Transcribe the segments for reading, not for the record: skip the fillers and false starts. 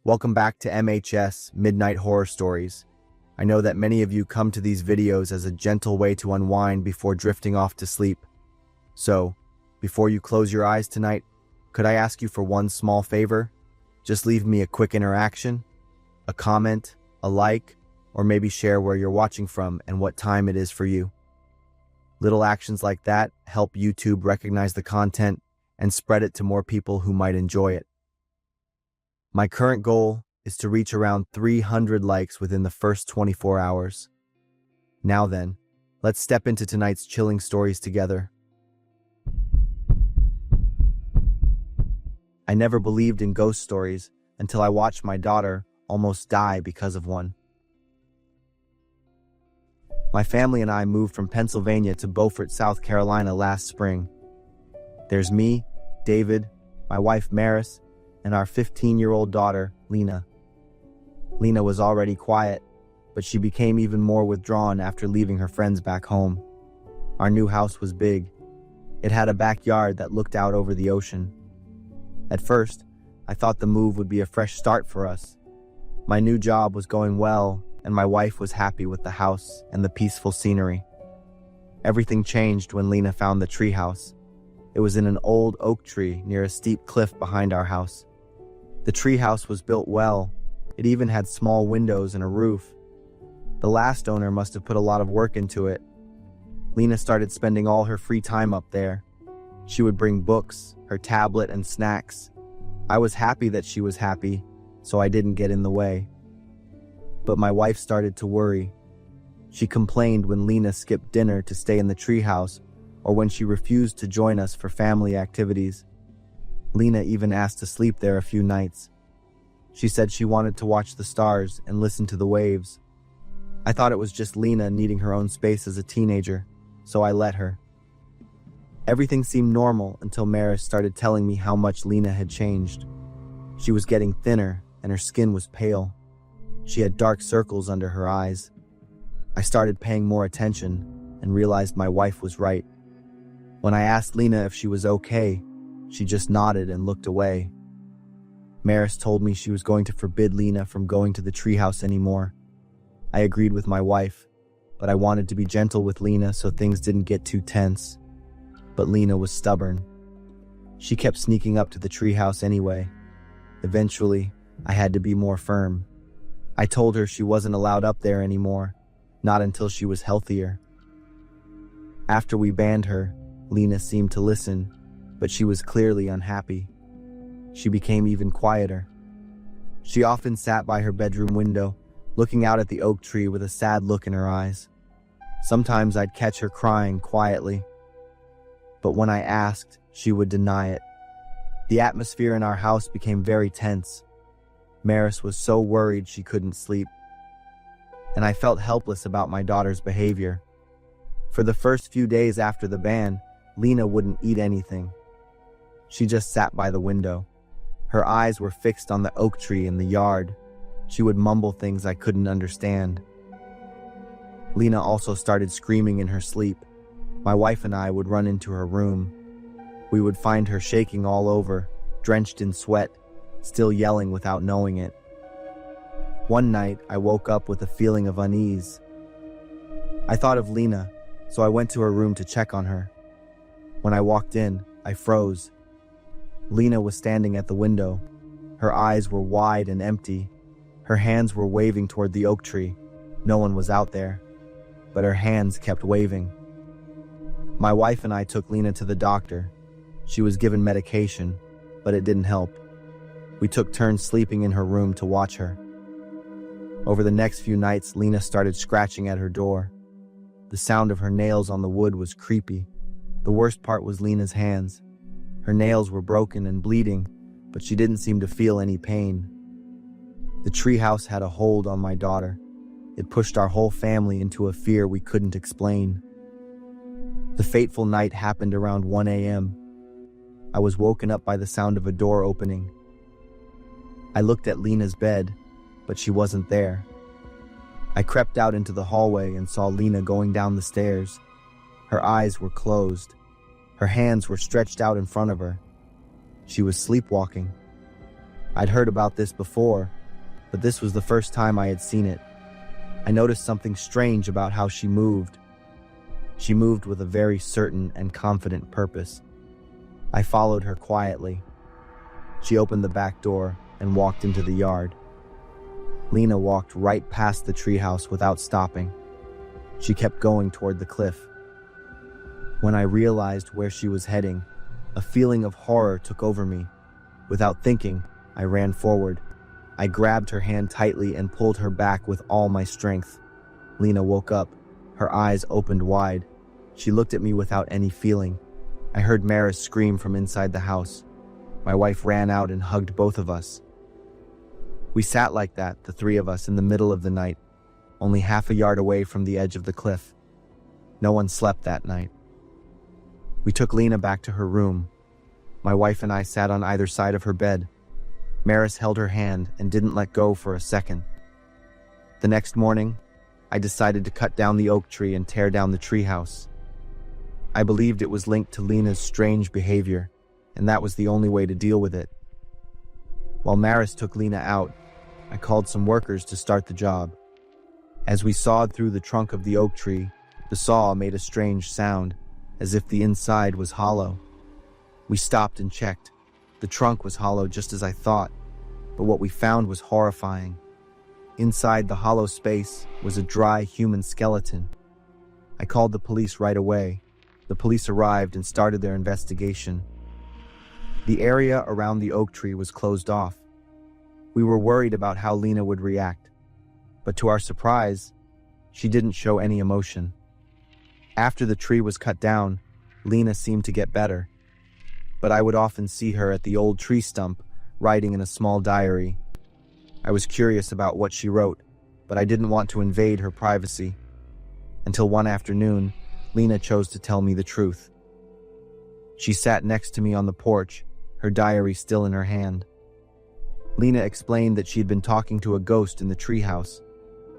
Welcome back to MHS Midnight Horror Stories. I know that many of you come to these videos as a gentle way to unwind before drifting off to sleep. So, before you close your eyes tonight, could I ask you for one small favor? Just leave me a quick interaction, a comment, a like, or maybe share where you're watching from and what time it is for you. Little actions like that help YouTube recognize the content and spread it to more people who might enjoy it. My current goal is to reach around 300 likes within the first 24 hours. Now then, let's step into tonight's chilling stories together. I never believed in ghost stories until I watched my daughter almost die because of one. My family and I moved from Pennsylvania to Beaufort, South Carolina last spring. There's me, David, my wife Maris, and our 15-year-old daughter, Lena. Lena was already quiet, but she became even more withdrawn after leaving her friends back home. Our new house was big. It had a backyard that looked out over the ocean. At first, I thought the move would be a fresh start for us. My new job was going well, and my wife was happy with the house and the peaceful scenery. Everything changed when Lena found the treehouse. It was in an old oak tree near a steep cliff behind our house. The treehouse was built well. It even had small windows and a roof. The last owner must have put a lot of work into it. Lena started spending all her free time up there. She would bring books, her tablet, and snacks. I was happy that she was happy, so I didn't get in the way. But my wife started to worry. She complained when Lena skipped dinner to stay in the treehouse or when she refused to join us for family activities. Lena even asked to sleep there a few nights. She said she wanted to watch the stars and listen to the waves. I thought it was just Lena needing her own space as a teenager, so I let her. Everything seemed normal until Maris started telling me how much Lena had changed. She was getting thinner and her skin was pale. She had dark circles under her eyes. I started paying more attention and realized my wife was right. When I asked Lena if she was okay, she just nodded and looked away. Maris told me she was going to forbid Lena from going to the treehouse anymore. I agreed with my wife, but I wanted to be gentle with Lena so things didn't get too tense. But Lena was stubborn. She kept sneaking up to the treehouse anyway. Eventually, I had to be more firm. I told her she wasn't allowed up there anymore, not until she was healthier. After we banned her, Lena seemed to listen, but she was clearly unhappy. She became even quieter. She often sat by her bedroom window, looking out at the oak tree with a sad look in her eyes. Sometimes I'd catch her crying quietly, but when I asked, she would deny it. The atmosphere in our house became very tense. Maris was so worried she couldn't sleep, and I felt helpless about my daughter's behavior. For the first few days after the ban, Lena wouldn't eat anything. She just sat by the window. Her eyes were fixed on the oak tree in the yard. She would mumble things I couldn't understand. Lena also started screaming in her sleep. My wife and I would run into her room. We would find her shaking all over, drenched in sweat, still yelling without knowing it. One night, I woke up with a feeling of unease. I thought of Lena, so I went to her room to check on her. When I walked in, I froze. Lena was standing at the window. Her eyes were wide and empty. Her hands were waving toward the oak tree. No one was out there, but her hands kept waving. My wife and I took Lena to the doctor. She was given medication, but it didn't help. We took turns sleeping in her room to watch her. Over the next few nights, Lena started scratching at her door. The sound of her nails on the wood was creepy. The worst part was Lena's hands. Her nails were broken and bleeding, but she didn't seem to feel any pain. The treehouse had a hold on my daughter. It pushed our whole family into a fear we couldn't explain. The fateful night happened around 1 a.m. I was woken up by the sound of a door opening. I looked at Lena's bed, but she wasn't there. I crept out into the hallway and saw Lena going down the stairs. Her eyes were closed. Her hands were stretched out in front of her. She was sleepwalking. I'd heard about this before, but this was the first time I had seen it. I noticed something strange about how she moved. She moved with a very certain and confident purpose. I followed her quietly. She opened the back door and walked into the yard. Lena walked right past the treehouse without stopping. She kept going toward the cliff. When I realized where she was heading, a feeling of horror took over me. Without thinking, I ran forward. I grabbed her hand tightly and pulled her back with all my strength. Lena woke up. Her eyes opened wide. She looked at me without any feeling. I heard Maris scream from inside the house. My wife ran out and hugged both of us. We sat like that, the three of us, in the middle of the night, only half a yard away from the edge of the cliff. No one slept that night. We took Lena back to her room. My wife and I sat on either side of her bed. Maris held her hand and didn't let go for a second. The next morning, I decided to cut down the oak tree and tear down the treehouse. I believed it was linked to Lena's strange behavior, and that was the only way to deal with it. While Maris took Lena out, I called some workers to start the job. As we sawed through the trunk of the oak tree, the saw made a strange sound, as if the inside was hollow. We stopped and checked. The trunk was hollow just as I thought, but what we found was horrifying. Inside the hollow space was a dry human skeleton. I called the police right away. The police arrived and started their investigation. The area around the oak tree was closed off. We were worried about how Lena would react, but to our surprise, she didn't show any emotion. After the tree was cut down, Lena seemed to get better, but I would often see her at the old tree stump, writing in a small diary. I was curious about what she wrote, but I didn't want to invade her privacy. Until one afternoon, Lena chose to tell me the truth. She sat next to me on the porch, her diary still in her hand. Lena explained that she had been talking to a ghost in the treehouse.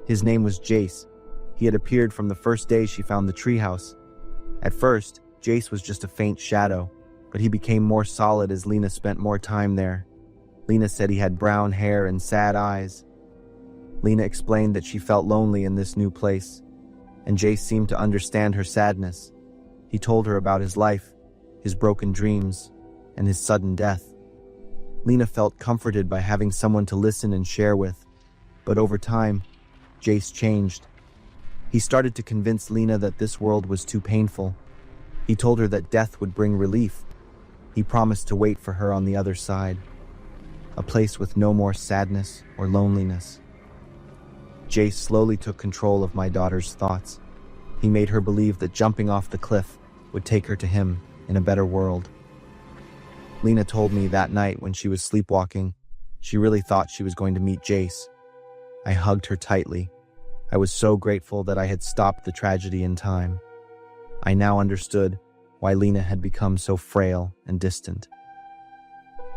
His name was Jace. He had appeared from the first day she found the treehouse. At first, Jace was just a faint shadow, but he became more solid as Lena spent more time there. Lena said he had brown hair and sad eyes. Lena explained that she felt lonely in this new place, and Jace seemed to understand her sadness. He told her about his life, his broken dreams, and his sudden death. Lena felt comforted by having someone to listen and share with, but over time, Jace changed. He started to convince Lena that this world was too painful. He told her that death would bring relief. He promised to wait for her on the other side, a place with no more sadness or loneliness. Jace slowly took control of my daughter's thoughts. He made her believe that jumping off the cliff would take her to him in a better world. Lena told me that night when she was sleepwalking, she really thought she was going to meet Jace. I hugged her tightly. I was so grateful that I had stopped the tragedy in time. I now understood why Lena had become so frail and distant.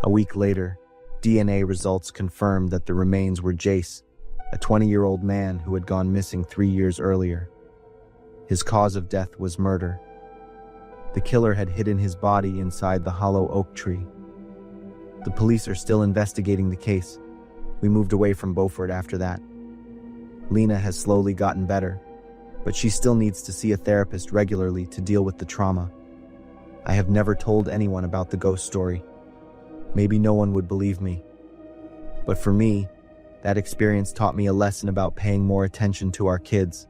A week later, DNA results confirmed that the remains were Jace, a 20-year-old man who had gone missing 3 years earlier. His cause of death was murder. The killer had hidden his body inside the hollow oak tree. The police are still investigating the case. We moved away from Beaufort after that. Lena has slowly gotten better, but she still needs to see a therapist regularly to deal with the trauma. I have never told anyone about the ghost story. Maybe no one would believe me. But for me, that experience taught me a lesson about paying more attention to our kids.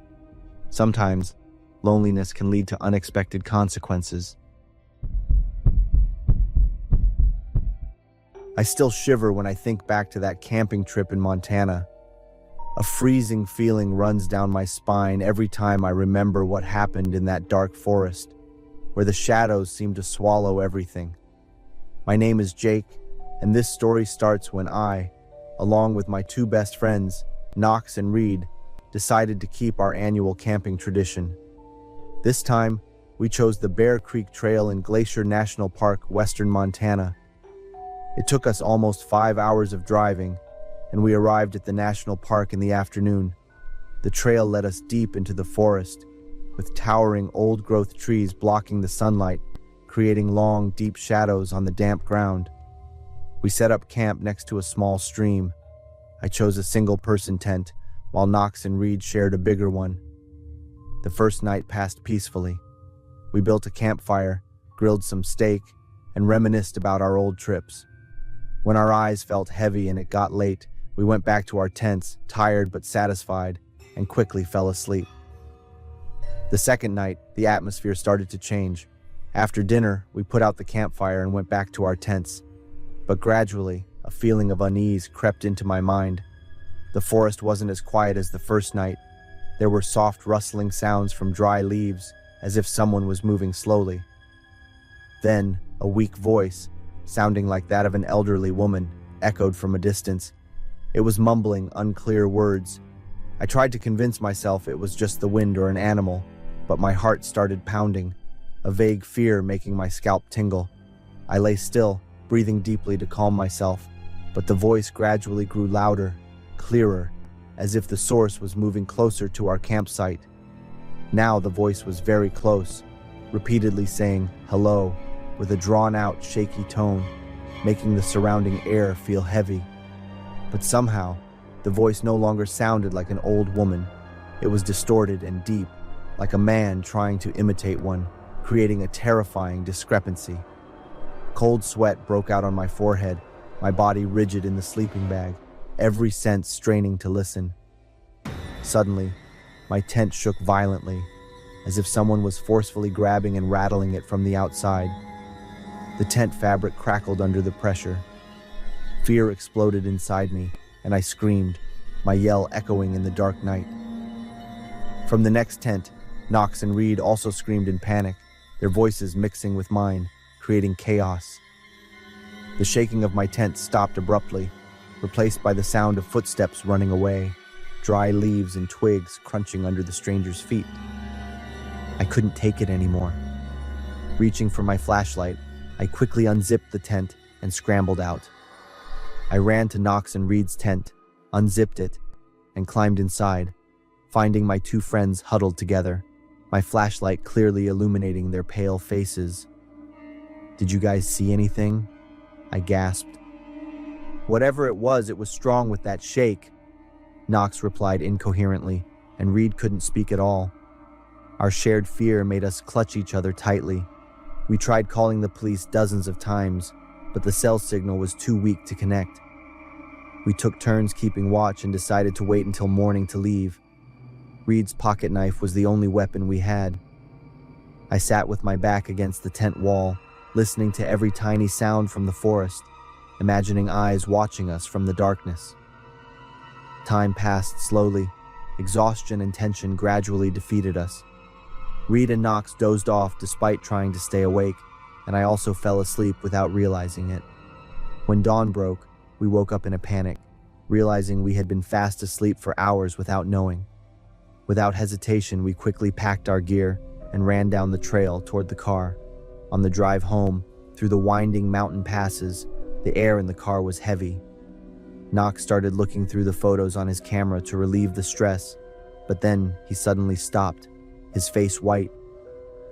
Sometimes, loneliness can lead to unexpected consequences. I still shiver when I think back to that camping trip in Montana. A freezing feeling runs down my spine every time I remember what happened in that dark forest, where the shadows seem to swallow everything. My name is Jake, and this story starts when I, along with my two best friends, Knox and Reed, decided to keep our annual camping tradition. This time, we chose the Bear Creek Trail in Glacier National Park, western Montana. It took us almost 5 hours of driving, and we arrived at the national park in the afternoon. The trail led us deep into the forest, with towering old-growth trees blocking the sunlight, creating long, deep shadows on the damp ground. We set up camp next to a small stream. I chose a single-person tent, while Knox and Reed shared a bigger one. The first night passed peacefully. We built a campfire, grilled some steak, and reminisced about our old trips. When our eyes felt heavy and it got late, we went back to our tents, tired but satisfied, and quickly fell asleep. The second night, the atmosphere started to change. After dinner, we put out the campfire and went back to our tents. But gradually, a feeling of unease crept into my mind. The forest wasn't as quiet as the first night. There were soft rustling sounds from dry leaves, as if someone was moving slowly. Then, a weak voice, sounding like that of an elderly woman, echoed from a distance. It was mumbling unclear words. I tried to convince myself it was just the wind or an animal, but my heart started pounding, a vague fear making my scalp tingle. I lay still, breathing deeply to calm myself, but the voice gradually grew louder, clearer, as if the source was moving closer to our campsite. Now the voice was very close, repeatedly saying hello, with a drawn-out, shaky tone, making the surrounding air feel heavy. But somehow, the voice no longer sounded like an old woman. It was distorted and deep, like a man trying to imitate one, creating a terrifying discrepancy. Cold sweat broke out on my forehead, my body rigid in the sleeping bag, every sense straining to listen. Suddenly, my tent shook violently, as if someone was forcefully grabbing and rattling it from the outside. The tent fabric crackled under the pressure. Fear exploded inside me, and I screamed, my yell echoing in the dark night. From the next tent, Knox and Reed also screamed in panic, their voices mixing with mine, creating chaos. The shaking of my tent stopped abruptly, replaced by the sound of footsteps running away, dry leaves and twigs crunching under the stranger's feet. I couldn't take it anymore. Reaching for my flashlight, I quickly unzipped the tent and scrambled out. I ran to Knox and Reed's tent, unzipped it, and climbed inside, finding my two friends huddled together, my flashlight clearly illuminating their pale faces. "Did you guys see anything?" I gasped. "Whatever it was strong with that shake," Knox replied incoherently, and Reed couldn't speak at all. Our shared fear made us clutch each other tightly. We tried calling the police dozens of times, but the cell signal was too weak to connect. We took turns keeping watch and decided to wait until morning to leave. Reed's pocket knife was the only weapon we had. I sat with my back against the tent wall, listening to every tiny sound from the forest, imagining eyes watching us from the darkness. Time passed slowly. Exhaustion and tension gradually defeated us. Reed and Knox dozed off despite trying to stay awake, and I also fell asleep without realizing it. When dawn broke, we woke up in a panic, realizing we had been fast asleep for hours without knowing. Without hesitation, we quickly packed our gear and ran down the trail toward the car. On the drive home, through the winding mountain passes, the air in the car was heavy. Knox started looking through the photos on his camera to relieve the stress, but then he suddenly stopped, his face white.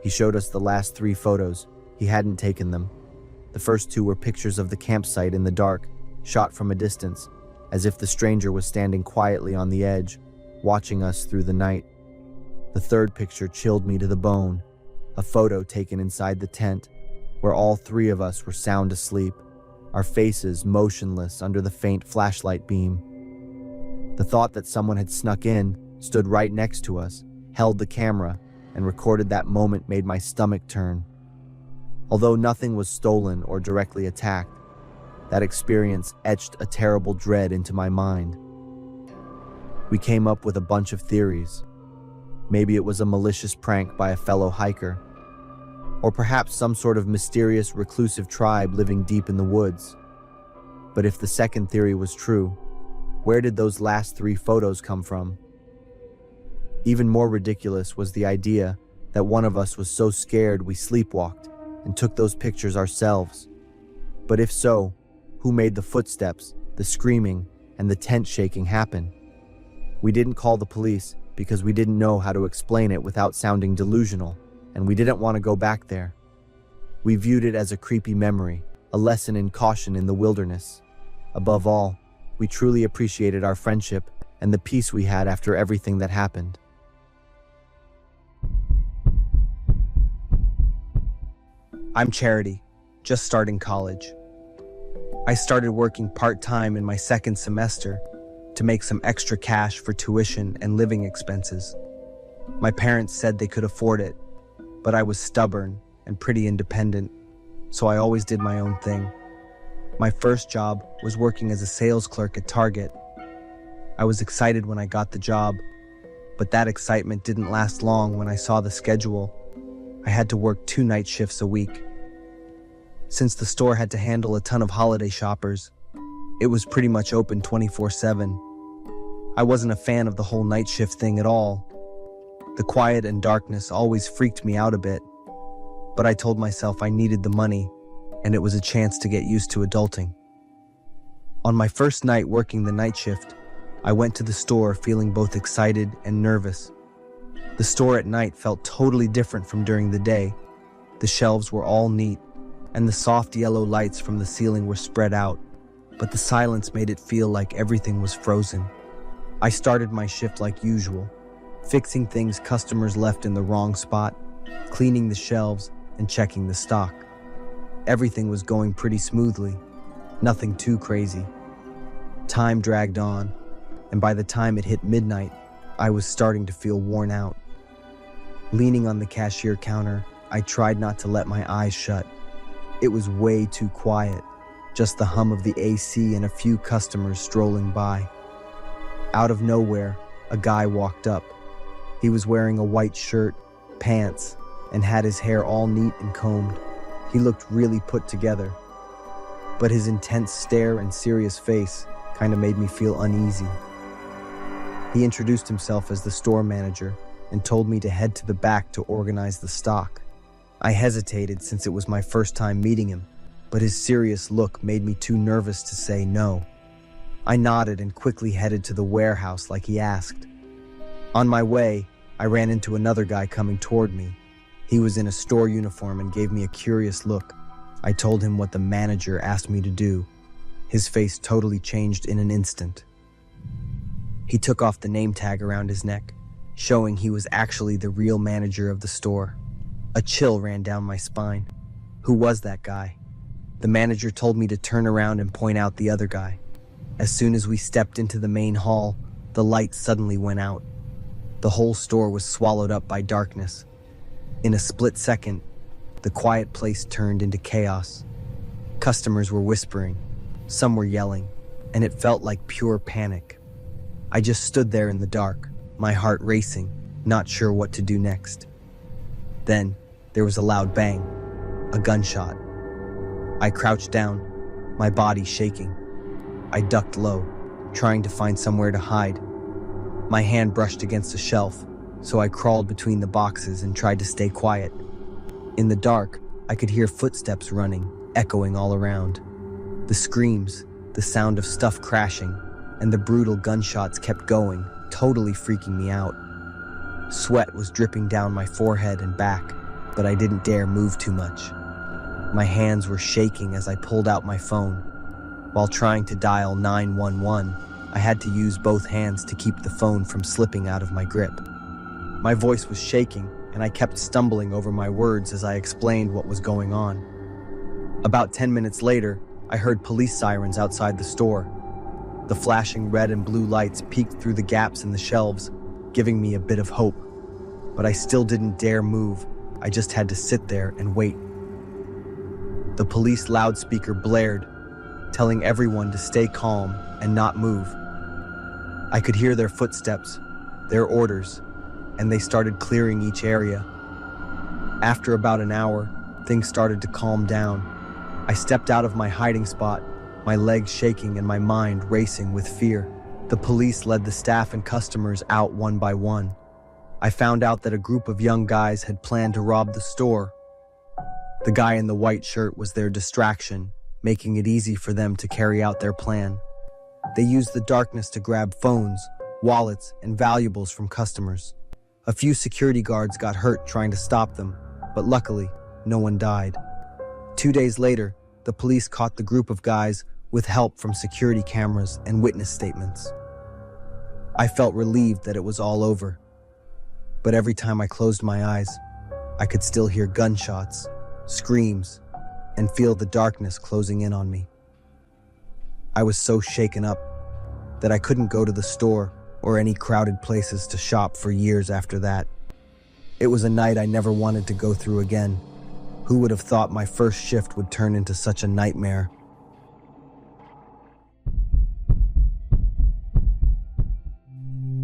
He showed us the last 3 photos. He hadn't taken them. The first 2 were pictures of the campsite in the dark, shot from a distance, as if the stranger was standing quietly on the edge, watching us through the night. The third picture chilled me to the bone, a photo taken inside the tent, where all 3 of us were sound asleep, our faces motionless under the faint flashlight beam. The thought that someone had snuck in, stood right next to us, held the camera, and recorded that moment made my stomach turn. Although nothing was stolen or directly attacked, that experience etched a terrible dread into my mind. We came up with a bunch of theories. Maybe it was a malicious prank by a fellow hiker, or perhaps some sort of mysterious reclusive tribe living deep in the woods. But if the second theory was true, where did those last 3 photos come from? Even more ridiculous was the idea that one of us was so scared we sleepwalked and took those pictures ourselves. But if so, who made the footsteps, the screaming, and the tent shaking happen? We didn't call the police because we didn't know how to explain it without sounding delusional, and we didn't want to go back there. We viewed it as a creepy memory, a lesson in caution in the wilderness. Above all, we truly appreciated our friendship and the peace we had after everything that happened. I'm Charity, just starting college. I started working part-time in my second semester to make some extra cash for tuition and living expenses. My parents said they could afford it, but I was stubborn and pretty independent, so I always did my own thing. My first job was working as a sales clerk at Target. I was excited when I got the job, but that excitement didn't last long when I saw the schedule. I had to work 2 night shifts a week. Since the store had to handle a ton of holiday shoppers, it was pretty much open 24/7. I wasn't a fan of the whole night shift thing at all. The quiet and darkness always freaked me out a bit, but I told myself I needed the money, and it was a chance to get used to adulting. On my first night working the night shift, I went to the store feeling both excited and nervous. The store at night felt totally different from during the day. The shelves were all neat, and the soft yellow lights from the ceiling were spread out, but the silence made it feel like everything was frozen. I started my shift like usual, fixing things customers left in the wrong spot, cleaning the shelves, and checking the stock. Everything was going pretty smoothly, nothing too crazy. Time dragged on, and by the time it hit midnight, I was starting to feel worn out. Leaning on the cashier counter, I tried not to let my eyes shut. It was way too quiet, just the hum of the AC and a few customers strolling by. Out of nowhere, a guy walked up. He was wearing a white shirt, pants, and had his hair all neat and combed. He looked really put together, but his intense stare and serious face kind of made me feel uneasy. He introduced himself as the store manager and told me to head to the back to organize the stock. I hesitated since it was my first time meeting him, but his serious look made me too nervous to say no. I nodded and quickly headed to the warehouse like he asked. On my way, I ran into another guy coming toward me. He was in a store uniform and gave me a curious look. I told him what the manager asked me to do. His face totally changed in an instant. He took off the name tag around his neck, showing he was actually the real manager of the store. A chill ran down my spine. Who was that guy? The manager told me to turn around and point out the other guy. As soon as we stepped into the main hall, the light suddenly went out. The whole store was swallowed up by darkness. In a split second, the quiet place turned into chaos. Customers were whispering, some were yelling, and it felt like pure panic. I just stood there in the dark, my heart racing, not sure what to do next. Then, there was a loud bang, a gunshot. I crouched down, my body shaking. I ducked low, trying to find somewhere to hide. My hand brushed against a shelf, so I crawled between the boxes and tried to stay quiet. In the dark, I could hear footsteps running, echoing all around. The screams, the sound of stuff crashing, and the brutal gunshots kept going, totally freaking me out. Sweat was dripping down my forehead and back, but I didn't dare move too much. My hands were shaking as I pulled out my phone. While trying to dial 911, I had to use both hands to keep the phone from slipping out of my grip. My voice was shaking, and I kept stumbling over my words as I explained what was going on. About 10 minutes later, I heard police sirens outside the store. The flashing red and blue lights peeked through the gaps in the shelves, giving me a bit of hope. But I still didn't dare move. I just had to sit there and wait. The police loudspeaker blared, telling everyone to stay calm and not move. I could hear their footsteps, their orders, and they started clearing each area. After about an hour, things started to calm down. I stepped out of my hiding spot, my legs shaking and my mind racing with fear. The police led the staff and customers out one by one. I found out that a group of young guys had planned to rob the store. The guy in the white shirt was their distraction, making it easy for them to carry out their plan. They used the darkness to grab phones, wallets, and valuables from customers. A few security guards got hurt trying to stop them, but luckily, no one died. 2 days later, the police caught the group of guys with help from security cameras and witness statements. I felt relieved that it was all over, but every time I closed my eyes, I could still hear gunshots, screams, and feel the darkness closing in on me. I was so shaken up that I couldn't go to the store or any crowded places to shop for years after that. It was a night I never wanted to go through again. Who would have thought my first shift would turn into such a nightmare?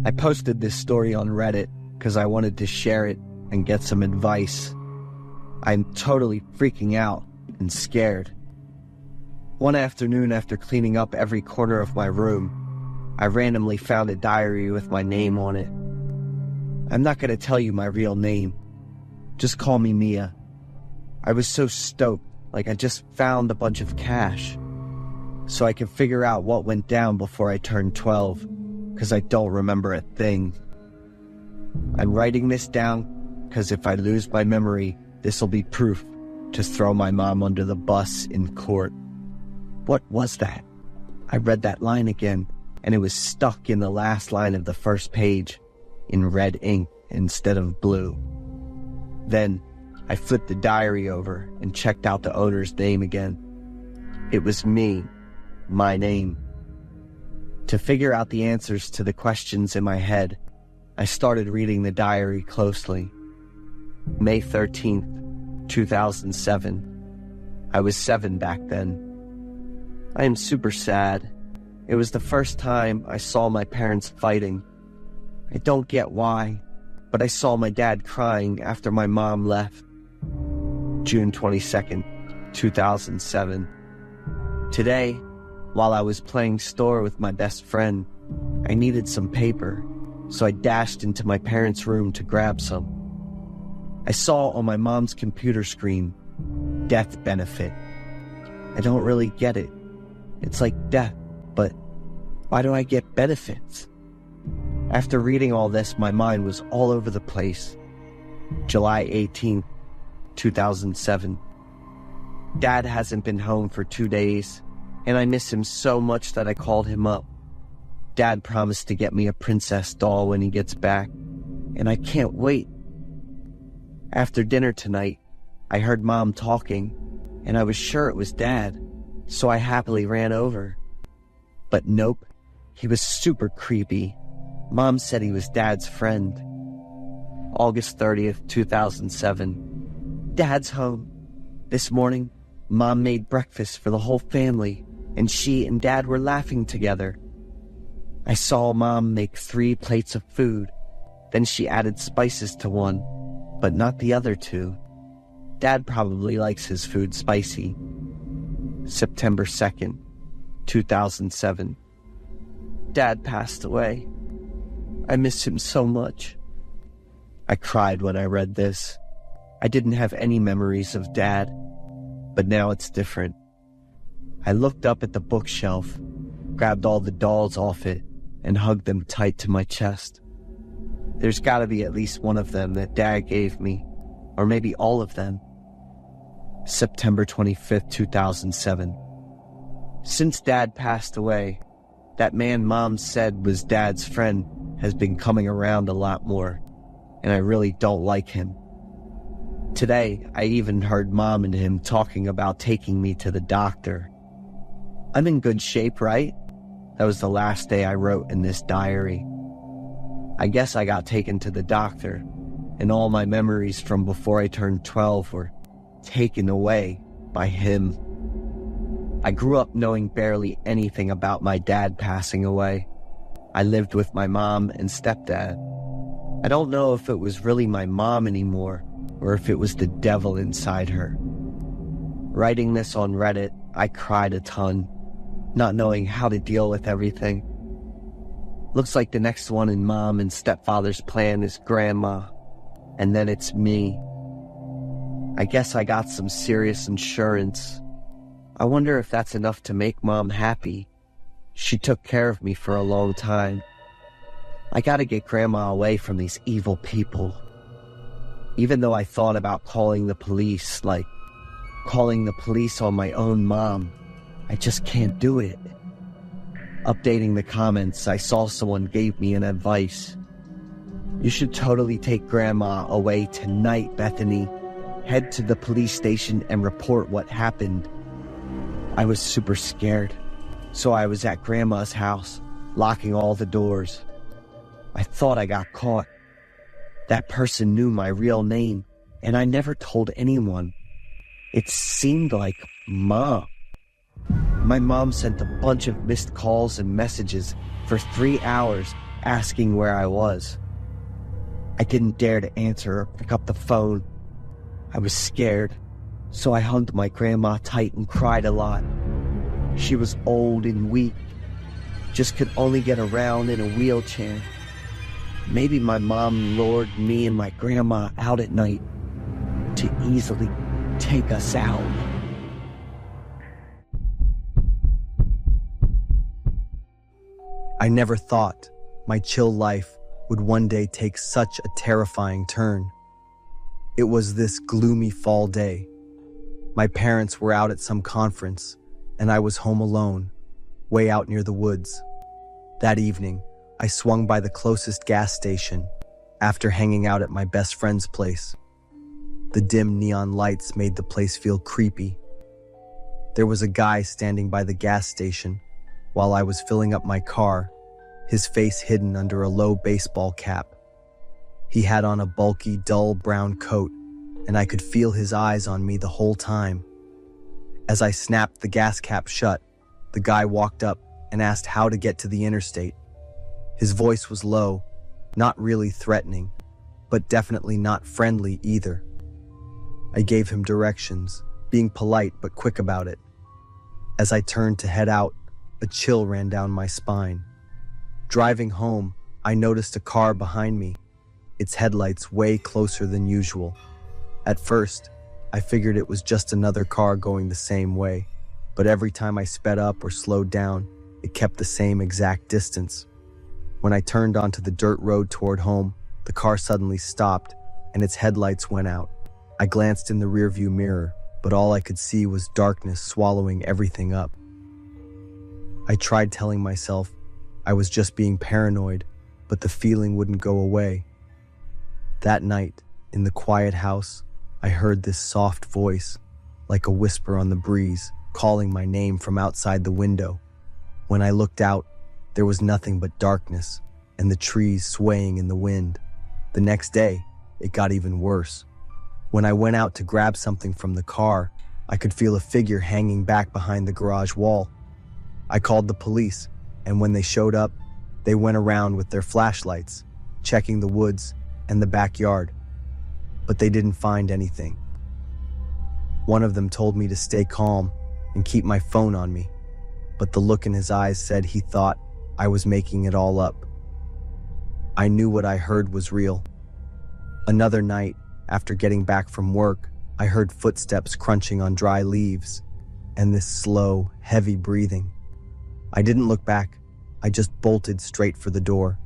I posted this story on Reddit because I wanted to share it and get some advice. I'm totally freaking out and scared. One afternoon, after cleaning up every corner of my room, I randomly found a diary with my name on it. I'm not going to tell you my real name. Just call me Mia. I was so stoked, like I just found a bunch of cash. So I could figure out what went down before I turned 12, because I don't remember a thing. I'm writing this down because if I lose my memory, this will be proof to throw my mom under the bus in court. What was that? I read that line again, and it was stuck in the last line of the first page, in red ink instead of blue. Then, I flipped the diary over and checked out the owner's name again. It was me, my name. To figure out the answers to the questions in my head, I started reading the diary closely. May 13th, 2007. I was 7 back then. I am super sad. It was the first time I saw my parents fighting. I don't get why, but I saw my dad crying after my mom left. June 22nd, 2007. Today, while I was playing store with my best friend, I needed some paper, so I dashed into my parents' room to grab some. I saw on my mom's computer screen, death benefit. I don't really get it. It's like death, but why do I get benefits? After reading all this, my mind was all over the place. July 18th, 2007. Dad hasn't been home for 2 days, and I miss him so much that I called him up. Dad promised to get me a princess doll when he gets back, and I can't wait. After dinner tonight, I heard Mom talking, and I was sure it was Dad, so I happily ran over. But nope, he was super creepy. Mom said he was Dad's friend. August 30th, 2007. Dad's home. This morning, Mom made breakfast for the whole family, and she and Dad were laughing together. I saw Mom make 3 plates of food. Then she added spices to one, but not the other 2. Dad probably likes his food spicy. September 2nd, 2007. Dad passed away. I miss him so much. I cried when I read this. I didn't have any memories of Dad, but now it's different. I looked up at the bookshelf, grabbed all the dolls off it, and hugged them tight to my chest. There's gotta be at least one of them that Dad gave me, or maybe all of them. September 25th, 2007. Since Dad passed away, that man Mom said was Dad's friend has been coming around a lot more, and I really don't like him. Today, I even heard Mom and him talking about taking me to the doctor. I'm in good shape, right? That was the last day I wrote in this diary. I guess I got taken to the doctor, and all my memories from before I turned 12 were taken away by him. I grew up knowing barely anything about my dad passing away. I lived with my mom and stepdad. I don't know if it was really my mom anymore, or if it was the devil inside her. Writing this on Reddit, I cried a ton, not knowing how to deal with everything. Looks like the next one in Mom and stepfather's plan is Grandma, and then it's me. I guess I got some serious insurance. I wonder if that's enough to make Mom happy. She took care of me for a long time. I gotta get Grandma away from these evil people. Even though I thought about calling the police, like, Calling the police on my own mom. I just can't do it. Updating the comments, I saw someone gave me an advice. You should totally take Grandma away tonight, Bethany. Head to the police station and report what happened. I was super scared, so I was at Grandma's house, locking all the doors. I thought I got caught. That person knew my real name, and I never told anyone. It seemed like Mom. My mom sent a bunch of missed calls and messages for 3 hours asking where I was. I didn't dare to answer or pick up the phone. I was scared, so I hugged my grandma tight and cried a lot. She was old and weak, just could only get around in a wheelchair. Maybe my mom lured me and my grandma out at night to easily take us out. I never thought my chill life would one day take such a terrifying turn. It was this gloomy fall day. My parents were out at some conference, and I was home alone, way out near the woods. That evening, I swung by the closest gas station after hanging out at my best friend's place. The dim neon lights made the place feel creepy. There was a guy standing by the gas station while I was filling up my car, his face hidden under a low baseball cap. He had on a bulky, dull brown coat, and I could feel his eyes on me the whole time. As I snapped the gas cap shut, the guy walked up and asked how to get to the interstate. His voice was low, not really threatening, but definitely not friendly either. I gave him directions, being polite but quick about it. As I turned to head out, a chill ran down my spine. Driving home, I noticed a car behind me, its headlights way closer than usual. At first, I figured it was just another car going the same way, but every time I sped up or slowed down, it kept the same exact distance. When I turned onto the dirt road toward home, the car suddenly stopped and its headlights went out. I glanced in the rearview mirror, but all I could see was darkness swallowing everything up. I tried telling myself I was just being paranoid, but the feeling wouldn't go away. That night, in the quiet house, I heard this soft voice, like a whisper on the breeze, calling my name from outside the window. When I looked out, there was nothing but darkness and the trees swaying in the wind. The next day, it got even worse. When I went out to grab something from the car, I could feel a figure hanging back behind the garage wall. I called the police, and when they showed up, they went around with their flashlights, checking the woods and the backyard. But they didn't find anything. One of them told me to stay calm and keep my phone on me, but the look in his eyes said he thought I was making it all up. I knew what I heard was real. Another night, after getting back from work, I heard footsteps crunching on dry leaves and this slow, heavy breathing. I didn't look back, I just bolted straight for the door.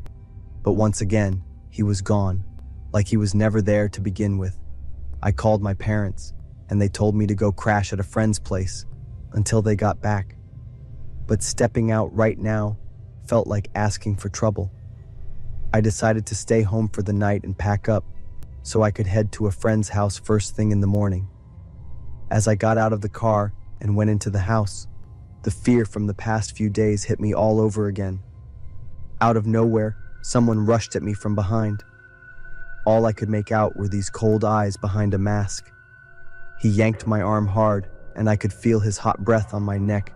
But once again, he was gone, like he was never there to begin with. I called my parents, and they told me to go crash at a friend's place until they got back. But stepping out right now felt like asking for trouble. I decided to stay home for the night and pack up so I could head to a friend's house first thing in the morning. As I got out of the car and went into the house, the fear from the past few days hit me all over again. Out of nowhere, someone rushed at me from behind. All I could make out were these cold eyes behind a mask. He yanked my arm hard, and I could feel his hot breath on my neck.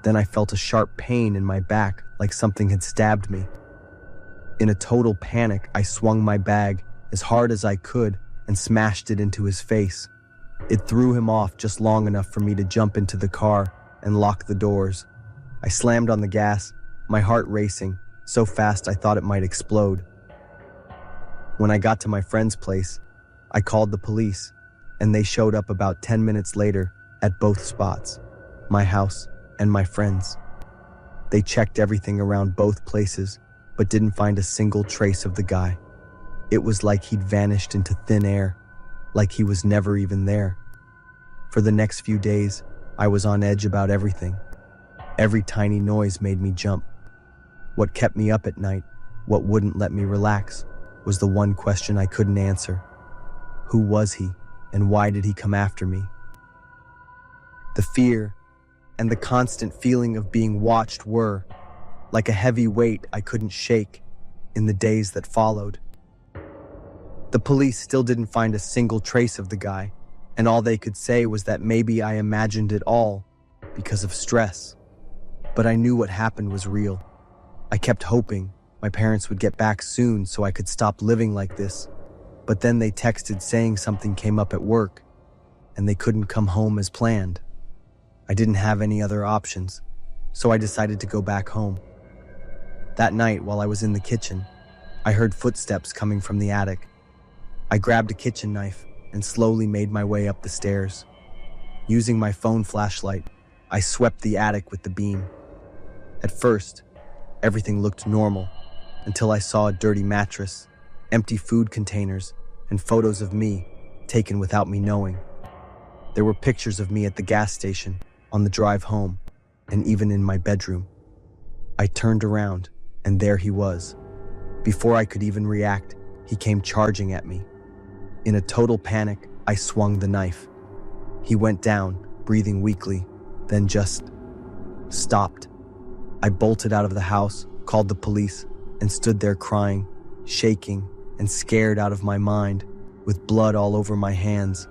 Then I felt a sharp pain in my back, like something had stabbed me. In a total panic, I swung my bag as hard as I could and smashed it into his face. It threw him off just long enough for me to jump into the car and lock the doors. I slammed on the gas, my heart racing, so fast I thought it might explode. When I got to my friend's place, I called the police, and they showed up about 10 minutes later at both spots, my house and my friend's. They checked everything around both places, but didn't find a single trace of the guy. It was like he'd vanished into thin air, like he was never even there. For the next few days, I was on edge about everything. Every tiny noise made me jump. What kept me up at night, what wouldn't let me relax, was the one question I couldn't answer. Who was he, and why did he come after me? The fear and the constant feeling of being watched were, like a heavy weight I couldn't shake, in the days that followed. The police still didn't find a single trace of the guy, and all they could say was that maybe I imagined it all because of stress. But I knew what happened was real. I kept hoping my parents would get back soon so I could stop living like this. But then they texted saying something came up at work, and they couldn't come home as planned. I didn't have any other options, so I decided to go back home. That night, while I was in the kitchen, I heard footsteps coming from the attic. I grabbed a kitchen knife and slowly made my way up the stairs. Using my phone flashlight, I swept the attic with the beam. At first, everything looked normal until I saw a dirty mattress, empty food containers, and photos of me taken without me knowing. There were pictures of me at the gas station, on the drive home, and even in my bedroom. I turned around, and there he was. Before I could even react, he came charging at me. In a total panic, I swung the knife. He went down, breathing weakly, then just stopped. I bolted out of the house, called the police, and stood there crying, shaking, and scared out of my mind, with blood all over my hands.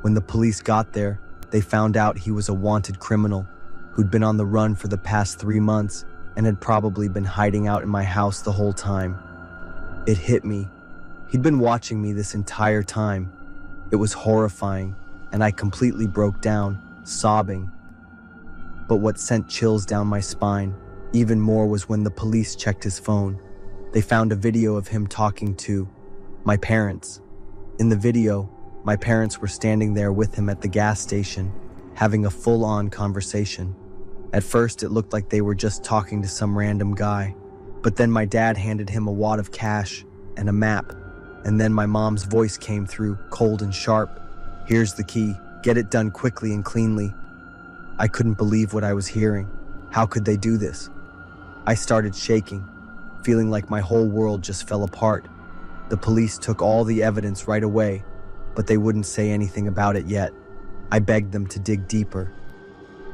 When the police got there, they found out he was a wanted criminal who'd been on the run for the past 3 months and had probably been hiding out in my house the whole time. It hit me. He'd been watching me this entire time. It was horrifying, and I completely broke down, sobbing. But what sent chills down my spine even more was when the police checked his phone. They found a video of him talking to my parents. In the video, my parents were standing there with him at the gas station, having a full-on conversation. At first, it looked like they were just talking to some random guy, but then my dad handed him a wad of cash and a map, and then my mom's voice came through, cold and sharp. "Here's the key. Get it done quickly and cleanly." I couldn't believe what I was hearing. How could they do this? I started shaking, feeling like my whole world just fell apart. The police took all the evidence right away, but they wouldn't say anything about it yet. I begged them to dig deeper.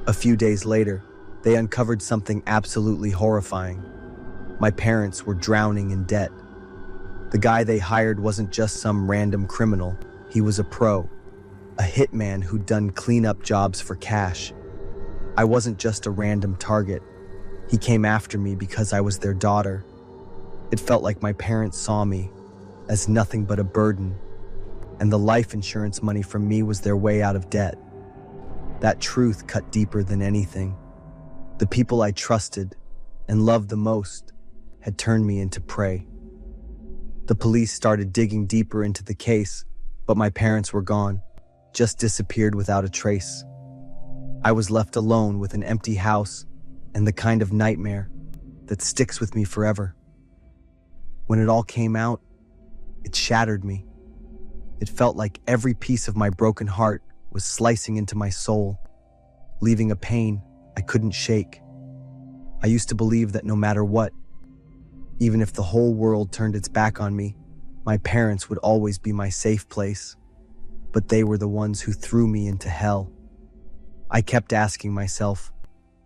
A few days later, they uncovered something absolutely horrifying. My parents were drowning in debt. The guy they hired wasn't just some random criminal. He was a pro, a hitman who'd done cleanup jobs for cash. I wasn't just a random target. He came after me because I was their daughter. It felt like my parents saw me as nothing but a burden, and the life insurance money from me was their way out of debt. That truth cut deeper than anything. The people I trusted and loved the most had turned me into prey. The police started digging deeper into the case, but my parents were gone, just disappeared without a trace. I was left alone with an empty house and the kind of nightmare that sticks with me forever. When it all came out, it shattered me. It felt like every piece of my broken heart was slicing into my soul, leaving a pain I couldn't shake. I used to believe that no matter what, even if the whole world turned its back on me, my parents would always be my safe place. But they were the ones who threw me into hell. I kept asking myself,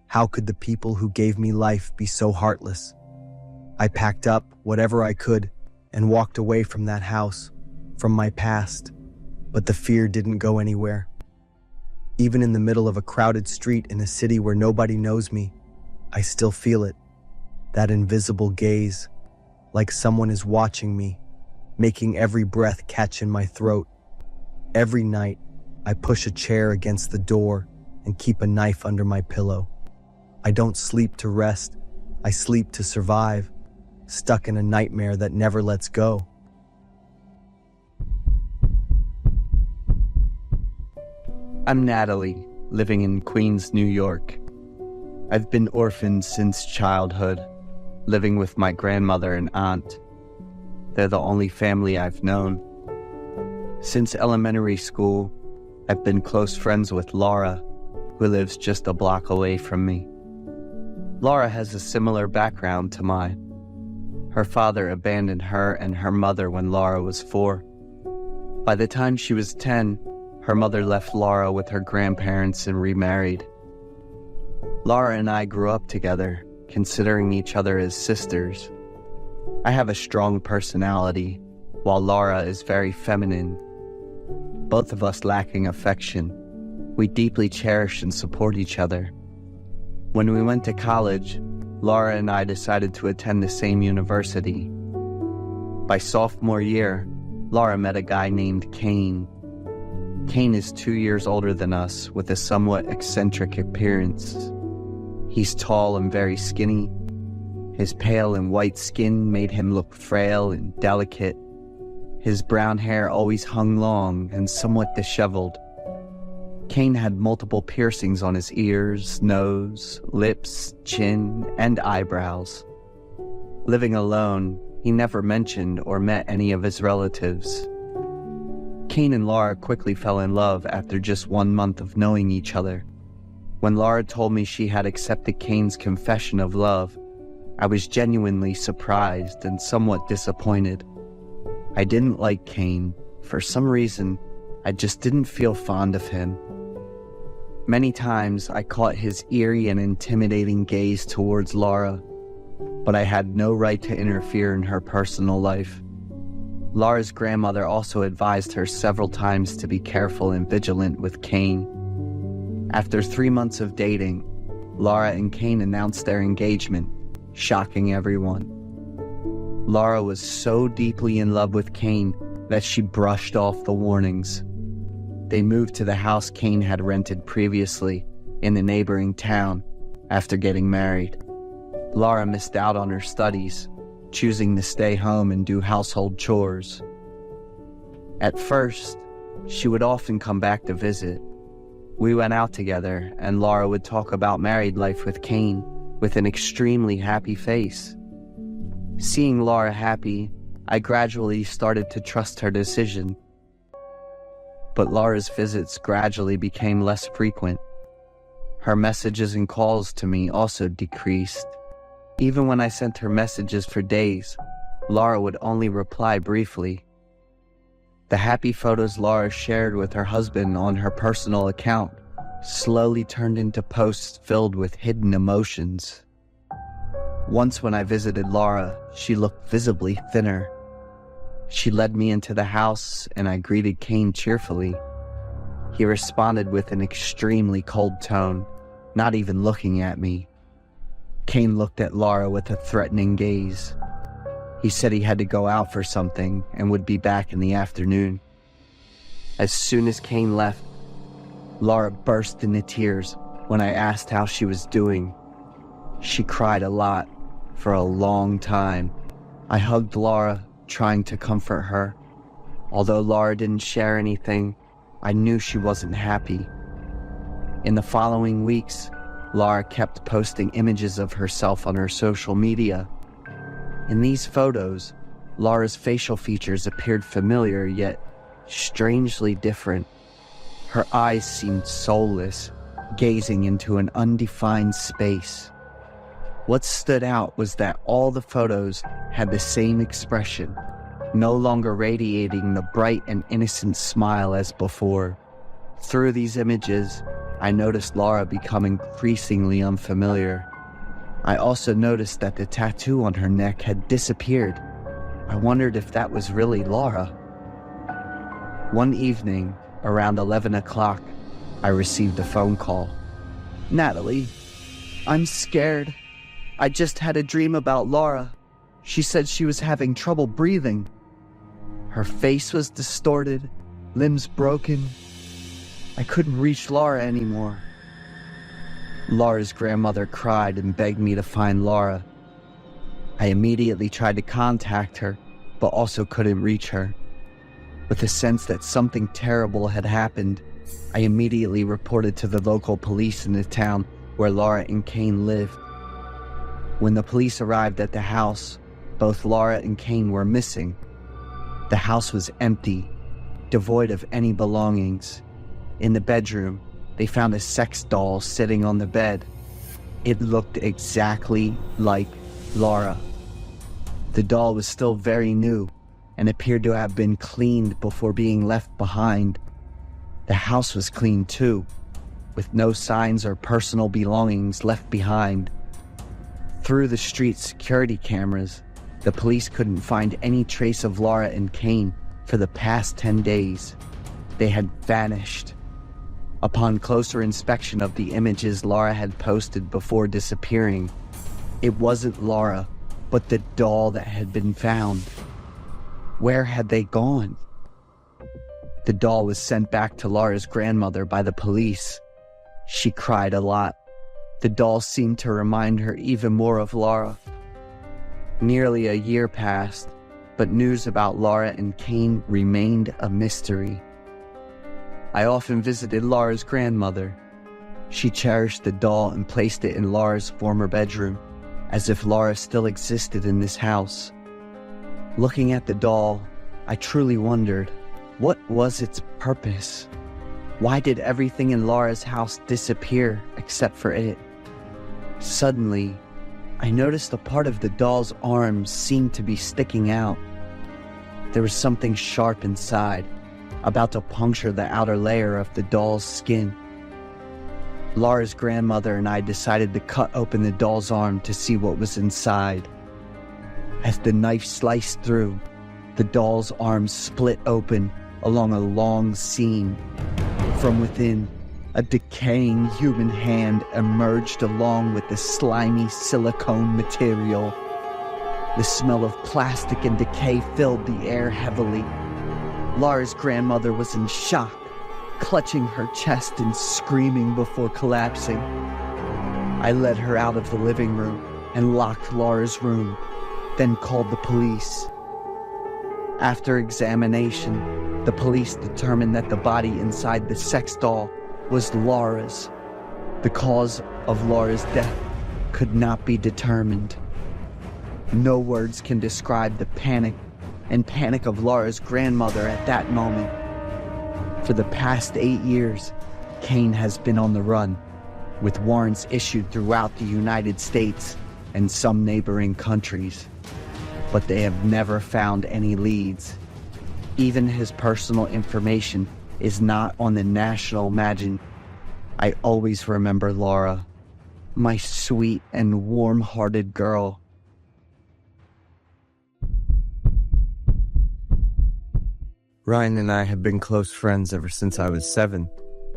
how could the people who gave me life be so heartless? I packed up whatever I could and walked away from that house, from my past. But the fear didn't go anywhere. Even in the middle of a crowded street in a city where nobody knows me, I still feel it. That invisible gaze, like someone is watching me, making every breath catch in my throat. Every night, I push a chair against the door and keep a knife under my pillow. I don't sleep to rest, I sleep to survive, stuck in a nightmare that never lets go. I'm Natalie, living in Queens, New York. I've been orphaned since childhood, living with my grandmother and aunt. They're the only family I've known. Since elementary school, I've been close friends with Laura, who lives just a block away from me. Laura has a similar background to mine. Her father abandoned her and her mother when Laura was 4. By the time she was 10, her mother left Laura with her grandparents and remarried. Laura and I grew up together, considering each other as sisters. I have a strong personality, while Laura is very feminine. Both of us lacking affection. We deeply cherish and support each other. When we went to college, Laura and I decided to attend the same university. By sophomore year, Laura met a guy named Kane. Kane is 2 years older than us, with a somewhat eccentric appearance. He's tall and very skinny. His pale and white skin made him look frail and delicate. His brown hair always hung long and somewhat disheveled. Kane had multiple piercings on his ears, nose, lips, chin, and eyebrows. Living alone, he never mentioned or met any of his relatives. Kane and Laura quickly fell in love after just 1 month of knowing each other. When Laura told me she had accepted Kane's confession of love, I was genuinely surprised and somewhat disappointed. I didn't like Kane. For some reason, I just didn't feel fond of him. Many times I caught his eerie and intimidating gaze towards Laura, but I had no right to interfere in her personal life. Laura's grandmother also advised her several times to be careful and vigilant with Kane. After 3 months of dating, Laura and Kane announced their engagement, shocking everyone. Laura was so deeply in love with Kane that she brushed off the warnings. They moved to the house Kane had rented previously in the neighboring town after getting married. Laura missed out on her studies, choosing to stay home and do household chores. At first, she would often come back to visit. We went out together, and Laura would talk about married life with Kane with an extremely happy face. Seeing Laura happy, I gradually started to trust her decision. But Laura's visits gradually became less frequent. Her messages and calls to me also decreased. Even when I sent her messages for days, Laura would only reply briefly. The happy photos Laura shared with her husband on her personal account slowly turned into posts filled with hidden emotions. Once when I visited Laura, she looked visibly thinner. She led me into the house and I greeted Kane cheerfully. He responded with an extremely cold tone, not even looking at me. Kane looked at Laura with a threatening gaze. He said he had to go out for something and would be back in the afternoon. As soon as Kane left, Laura burst into tears when I asked how she was doing. She cried a lot for a long time. I hugged Laura, trying to comfort her. Although Laura didn't share anything, I knew she wasn't happy. In the following weeks, Laura kept posting images of herself on her social media. In these photos, Laura's facial features appeared familiar yet strangely different. Her eyes seemed soulless, gazing into an undefined space. What stood out was that all the photos had the same expression, no longer radiating the bright and innocent smile as before. Through these images, I noticed Laura become increasingly unfamiliar. I also noticed that the tattoo on her neck had disappeared. I wondered if that was really Laura. One evening, around 11 o'clock, I received a phone call. "Natalie, I'm scared. I just had a dream about Laura. She said she was having trouble breathing. Her face was distorted, limbs broken. I couldn't reach Laura anymore." Laura's grandmother cried and begged me to find Laura. I immediately tried to contact her, but also couldn't reach her. With a sense that something terrible had happened, I immediately reported to the local police in the town where Laura and Kane lived. When the police arrived at the house, both Laura and Kane were missing. The house was empty, devoid of any belongings. In the bedroom, they found a sex doll sitting on the bed. It looked exactly like Laura. The doll was still very new and appeared to have been cleaned before being left behind. The house was clean too, with no signs or personal belongings left behind. Through the street security cameras, the police couldn't find any trace of Laura and Kane for the past 10 days. They had vanished. Upon closer inspection of the images Laura had posted before disappearing, it wasn't Laura, but the doll that had been found. Where had they gone? The doll was sent back to Laura's grandmother by the police. She cried a lot. The doll seemed to remind her even more of Laura. Nearly a year passed, but news about Laura and Kane remained a mystery. I often visited Laura's grandmother. She cherished the doll and placed it in Laura's former bedroom, as if Laura still existed in this house. Looking at the doll, I truly wondered, what was its purpose? Why did everything in Laura's house disappear except for it? Suddenly, I noticed a part of the doll's arm seemed to be sticking out. There was something sharp inside, about to puncture the outer layer of the doll's skin. Laura's grandmother and I decided to cut open the doll's arm to see what was inside. As the knife sliced through, the doll's arm split open along a long seam. From within, a decaying human hand emerged along with the slimy silicone material. The smell of plastic and decay filled the air heavily. Laura's grandmother was in shock, clutching her chest and screaming before collapsing. I led her out of the living room and locked Laura's room, then called the police. After examination, the police determined that the body inside the sex doll was Laura's. The cause of Laura's death could not be determined. No words can describe the panic of Laura's grandmother at that moment. For the past 8 years, Kane has been on the run, with warrants issued throughout the United States and some neighboring countries. But they have never found any leads. Even his personal information is not on the national magazine. I always remember Laura, my sweet and warm-hearted girl. Ryan and I have been close friends ever since I was 7.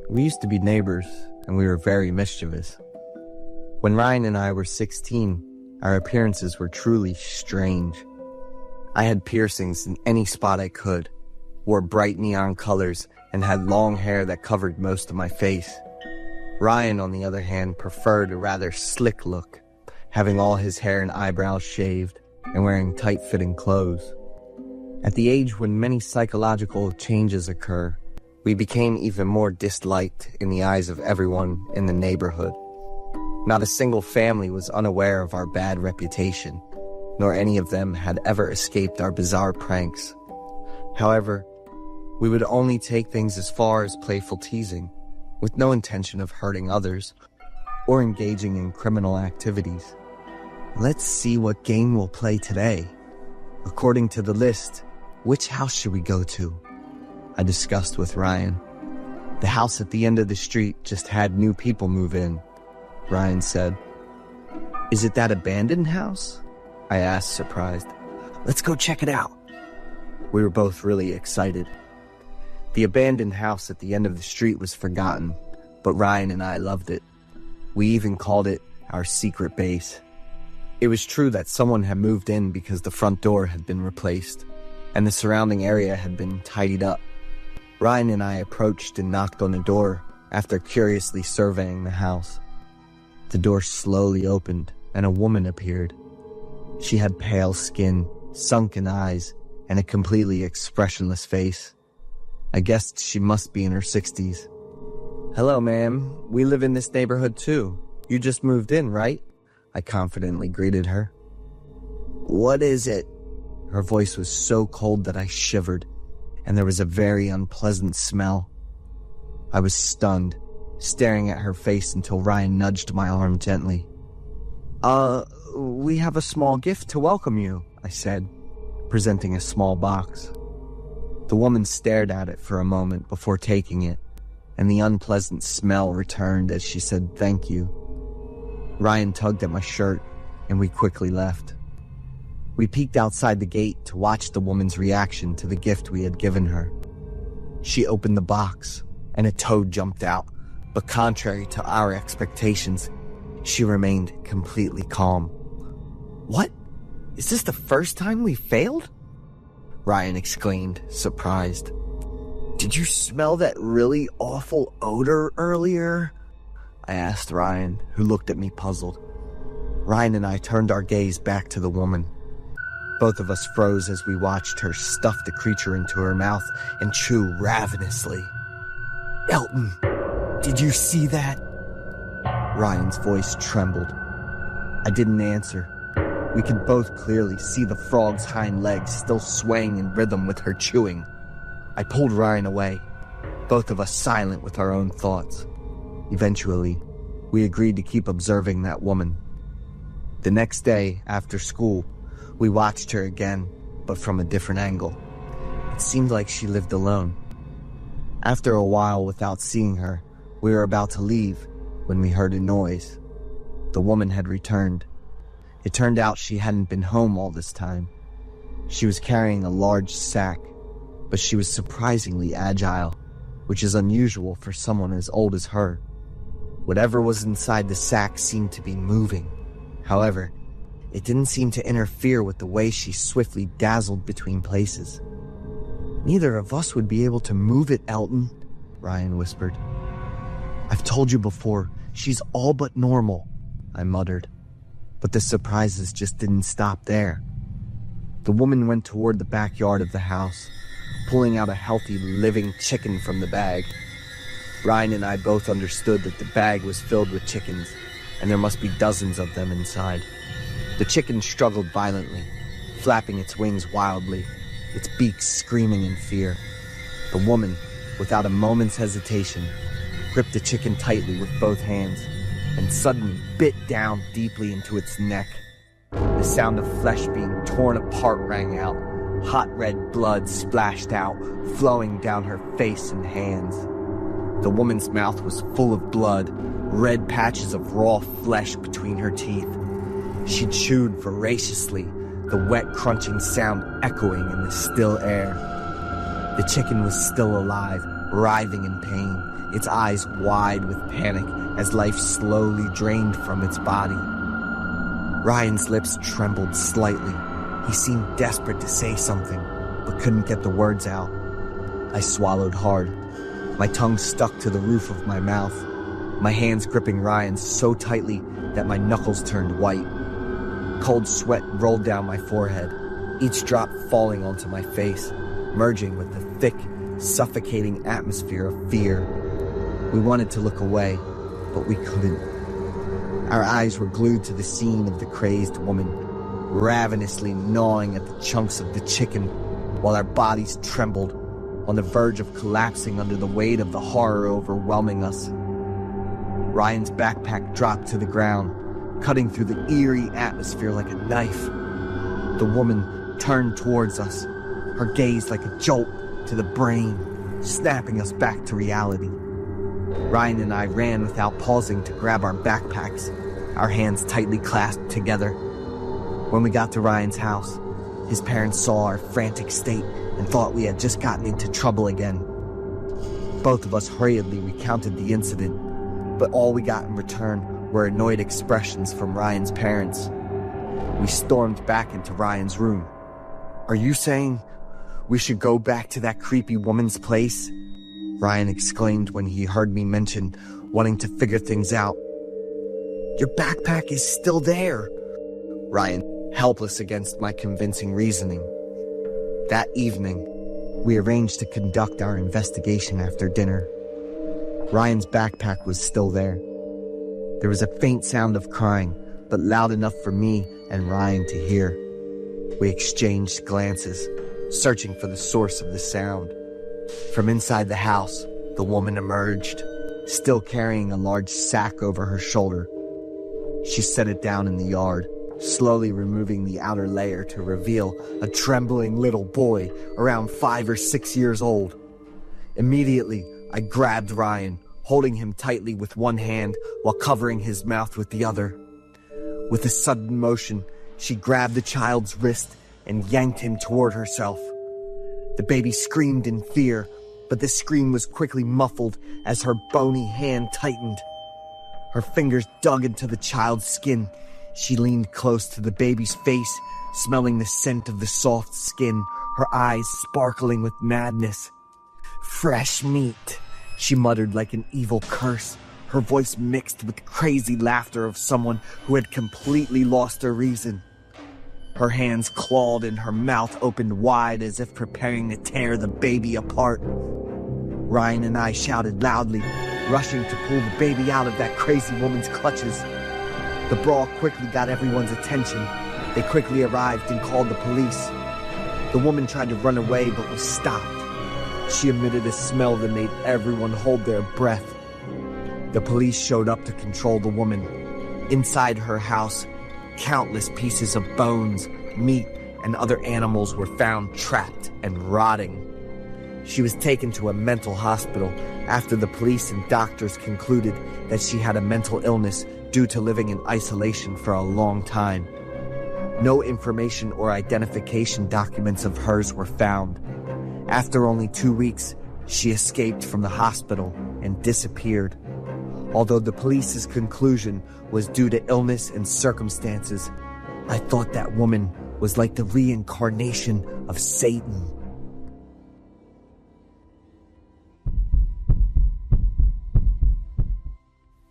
We used to be neighbors, and we were very mischievous. When Ryan and I were 16, our appearances were truly strange. I had piercings in any spot I could, wore bright neon colors, and had long hair that covered most of my face. Ryan, on the other hand, preferred a rather slick look, having all his hair and eyebrows shaved, and wearing tight-fitting clothes. At the age when many psychological changes occur, we became even more disliked in the eyes of everyone in the neighborhood. Not a single family was unaware of our bad reputation, nor any of them had ever escaped our bizarre pranks. However, we would only take things as far as playful teasing, with no intention of hurting others or engaging in criminal activities. Let's see what game we'll play today. According to the list, which house should we go to? I discussed with Ryan. The house at the end of the street just had new people move in, Ryan said. Is it that abandoned house? I asked, surprised. Let's go check it out. We were both really excited. The abandoned house at the end of the street was forgotten, but Ryan and I loved it. We even called it our secret base. It was true that someone had moved in because the front door had been replaced, and the surrounding area had been tidied up. Ryan and I approached and knocked on the door after curiously surveying the house. The door slowly opened, and a woman appeared. She had pale skin, sunken eyes, and a completely expressionless face. I guessed she must be in her 60s. Hello, ma'am. We live in this neighborhood too. You just moved in, right? I confidently greeted her. What is it? Her voice was so cold that I shivered, and there was a very unpleasant smell. I was stunned, staring at her face until Ryan nudged my arm gently. We have a small gift to welcome you," I said, presenting a small box. The woman stared at it for a moment before taking it, and the unpleasant smell returned as she said thank you. Ryan tugged at my shirt, and we quickly left. We peeked outside the gate to watch the woman's reaction to the gift we had given her. She opened the box, and a toad jumped out, but contrary to our expectations, she remained completely calm. "What? Is this the first time we failed?" Ryan exclaimed, surprised. "Did you smell that really awful odor earlier?" I asked Ryan, who looked at me puzzled. Ryan and I turned our gaze back to the woman. Both of us froze as we watched her stuff the creature into her mouth and chew ravenously. "Elton, did you see that?" Ryan's voice trembled. I didn't answer. We could both clearly see the frog's hind legs still swaying in rhythm with her chewing. I pulled Ryan away, both of us silent with our own thoughts. Eventually, we agreed to keep observing that woman. The next day, after school, we watched her again, but from a different angle. It seemed like she lived alone. After a while without seeing her, we were about to leave when we heard a noise. The woman had returned. It turned out she hadn't been home all this time. She was carrying a large sack, but she was surprisingly agile, which is unusual for someone as old as her. Whatever was inside the sack seemed to be moving. However, it didn't seem to interfere with the way she swiftly dazzled between places. "Neither of us would be able to move it, Elton," Ryan whispered. "I've told you before, she's all but normal," I muttered. But the surprises just didn't stop there. The woman went toward the backyard of the house, pulling out a healthy, living chicken from the bag. Ryan and I both understood that the bag was filled with chickens, and there must be dozens of them inside. The chicken struggled violently, flapping its wings wildly, its beak screaming in fear. The woman, without a moment's hesitation, gripped the chicken tightly with both hands, and suddenly bit down deeply into its neck. The sound of flesh being torn apart rang out. Hot red blood splashed out, flowing down her face and hands. The woman's mouth was full of blood, red patches of raw flesh between her teeth. She chewed voraciously, the wet crunching sound echoing in the still air. The chicken was still alive, writhing in pain, its eyes wide with panic as life slowly drained from its body. Ryan's lips trembled slightly. He seemed desperate to say something, but couldn't get the words out. I swallowed hard. My tongue stuck to the roof of my mouth, my hands gripping Ryan's so tightly that my knuckles turned white. Cold sweat rolled down my forehead, each drop falling onto my face, merging with the thick, suffocating atmosphere of fear. We wanted to look away, but we couldn't. Our eyes were glued to the scene of the crazed woman, ravenously gnawing at the chunks of the chicken, while our bodies trembled, on the verge of collapsing under the weight of the horror overwhelming us. Ryan's backpack dropped to the ground, cutting through the eerie atmosphere like a knife. The woman turned towards us, her gaze like a jolt to the brain, snapping us back to reality. Ryan and I ran without pausing to grab our backpacks, our hands tightly clasped together. When we got to Ryan's house, his parents saw our frantic state and thought we had just gotten into trouble again. Both of us hurriedly recounted the incident, but all we got in return were annoyed expressions from Ryan's parents. We stormed back into Ryan's room. "Are you saying we should go back to that creepy woman's place?" Ryan exclaimed when he heard me mention wanting to figure things out. "Your backpack is still there," Ryan, helpless against my convincing reasoning. That evening, we arranged to conduct our investigation after dinner. Ryan's backpack was still there. There was a faint sound of crying, but loud enough for me and Ryan to hear. We exchanged glances, searching for the source of the sound. From inside the house, The woman emerged, still carrying a large sack over her shoulder. She set it down in the yard, slowly removing the outer layer to reveal a trembling little boy around 5 or 6 years old. Immediately, I grabbed Ryan, holding him tightly with one hand while covering his mouth with the other. With a sudden motion, she grabbed the child's wrist and yanked him toward herself. The baby screamed in fear, but the scream was quickly muffled as her bony hand tightened. Her fingers dug into the child's skin. She leaned close to the baby's face, smelling the scent of the soft skin, her eyes sparkling with madness. "Fresh meat," she muttered like an evil curse, her voice mixed with crazy laughter of someone who had completely lost their reason. Her hands clawed and her mouth opened wide as if preparing to tear the baby apart. Ryan and I shouted loudly, rushing to pull the baby out of that crazy woman's clutches. The brawl quickly got everyone's attention. They quickly arrived and called the police. The woman tried to run away but was stopped. She emitted a smell that made everyone hold their breath. The police showed up to control the woman. Inside her house, countless pieces of bones, meat, and other animals were found trapped and rotting. She was taken to a mental hospital after the police and doctors concluded that she had a mental illness due to living in isolation for a long time. No information or identification documents of hers were found. After only 2 weeks, she escaped from the hospital and disappeared. Although the police's conclusion was due to illness and circumstances, I thought that woman was like the reincarnation of Satan.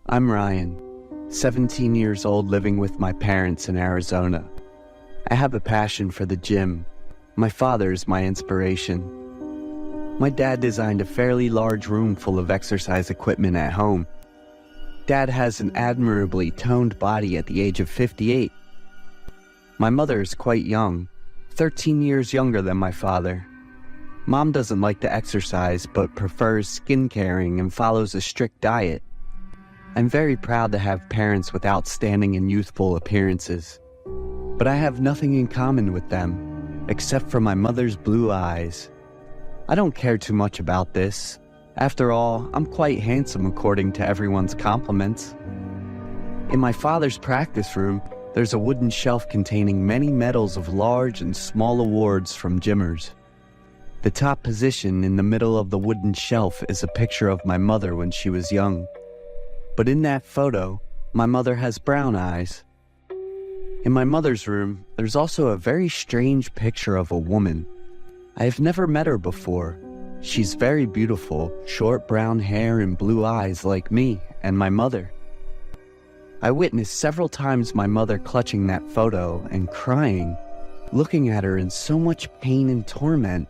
I'm Ryan, 17 years old, living with my parents in Arizona. I have a passion for the gym. My father is my inspiration. My dad designed a fairly large room full of exercise equipment at home. Dad has an admirably toned body at the age of 58. My mother is quite young, 13 years younger than my father. Mom doesn't like to exercise but prefers skin caring and follows a strict diet. I'm very proud to have parents with outstanding and youthful appearances. But I have nothing in common with them, except for my mother's blue eyes. I don't care too much about this. After all, I'm quite handsome according to everyone's compliments. In my father's practice room, there's a wooden shelf containing many medals of large and small awards from gymmers. The top position in the middle of the wooden shelf is a picture of my mother when she was young. But in that photo, my mother has brown eyes. In my mother's room, there's also a very strange picture of a woman. I have never met her before. She's very beautiful, short brown hair and blue eyes like me and my mother. I witnessed several times my mother clutching that photo and crying, looking at her in so much pain and torment.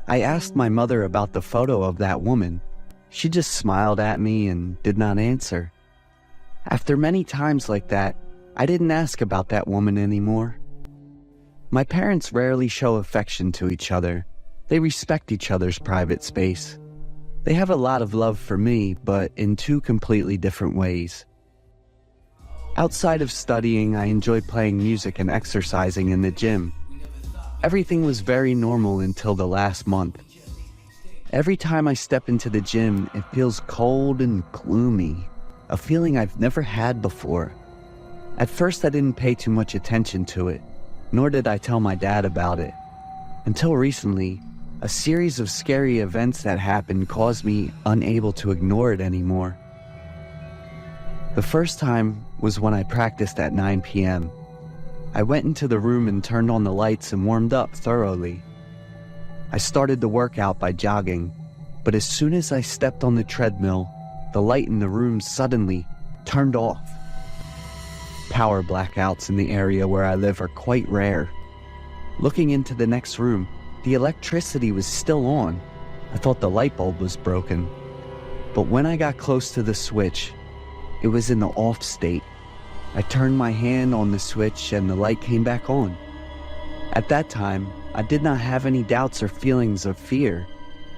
I asked my mother about the photo of that woman. She just smiled at me and did not answer. After many times like that, I didn't ask about that woman anymore. My parents rarely show affection to each other. They respect each other's private space. They have a lot of love for me, but in two completely different ways. Outside of studying, I enjoyed playing music and exercising in the gym. Everything was very normal until the last month. Every time I step into the gym, it feels cold and gloomy, a feeling I've never had before. At first, I didn't pay too much attention to it, nor did I tell my dad about it. Until recently, a series of scary events that happened caused me unable to ignore it anymore. The first time was when I practiced at 9 p.m. I went into the room and turned on the lights and warmed up thoroughly. I started the workout by jogging, but as soon as I stepped on the treadmill, the light in the room suddenly turned off. Power blackouts in the area where I live are quite rare. Looking into the next room, the electricity was still on. I thought the light bulb was broken. But when I got close to the switch, it was in the off state. I turned my hand on the switch and the light came back on. At that time, I did not have any doubts or feelings of fear.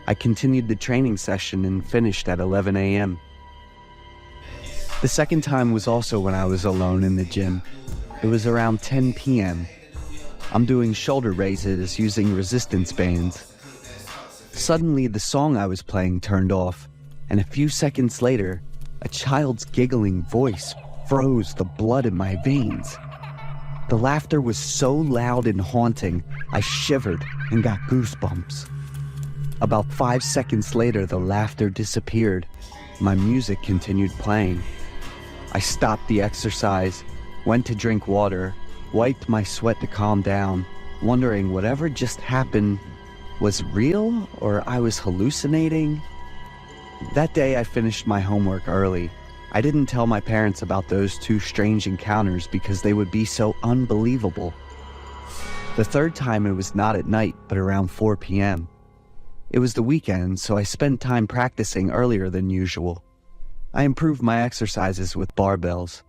I continued the training session and finished at 11 a.m. The second time was also when I was alone in the gym. It was around 10 p.m. I'm doing shoulder raises using resistance bands. Suddenly, the song I was playing turned off, and a few seconds later, a child's giggling voice froze the blood in my veins. The laughter was so loud and haunting, I shivered and got goosebumps. About 5 seconds later, the laughter disappeared. My music continued playing. I stopped the exercise, went to drink water, wiped my sweat to calm down, wondering whatever just happened was real or I was hallucinating. That day I finished my homework early. I didn't tell my parents about those two strange encounters because they would be so unbelievable. The third time it was not at night, but around 4 p.m. It was the weekend, so I spent time practicing earlier than usual. I improved my exercises with barbells.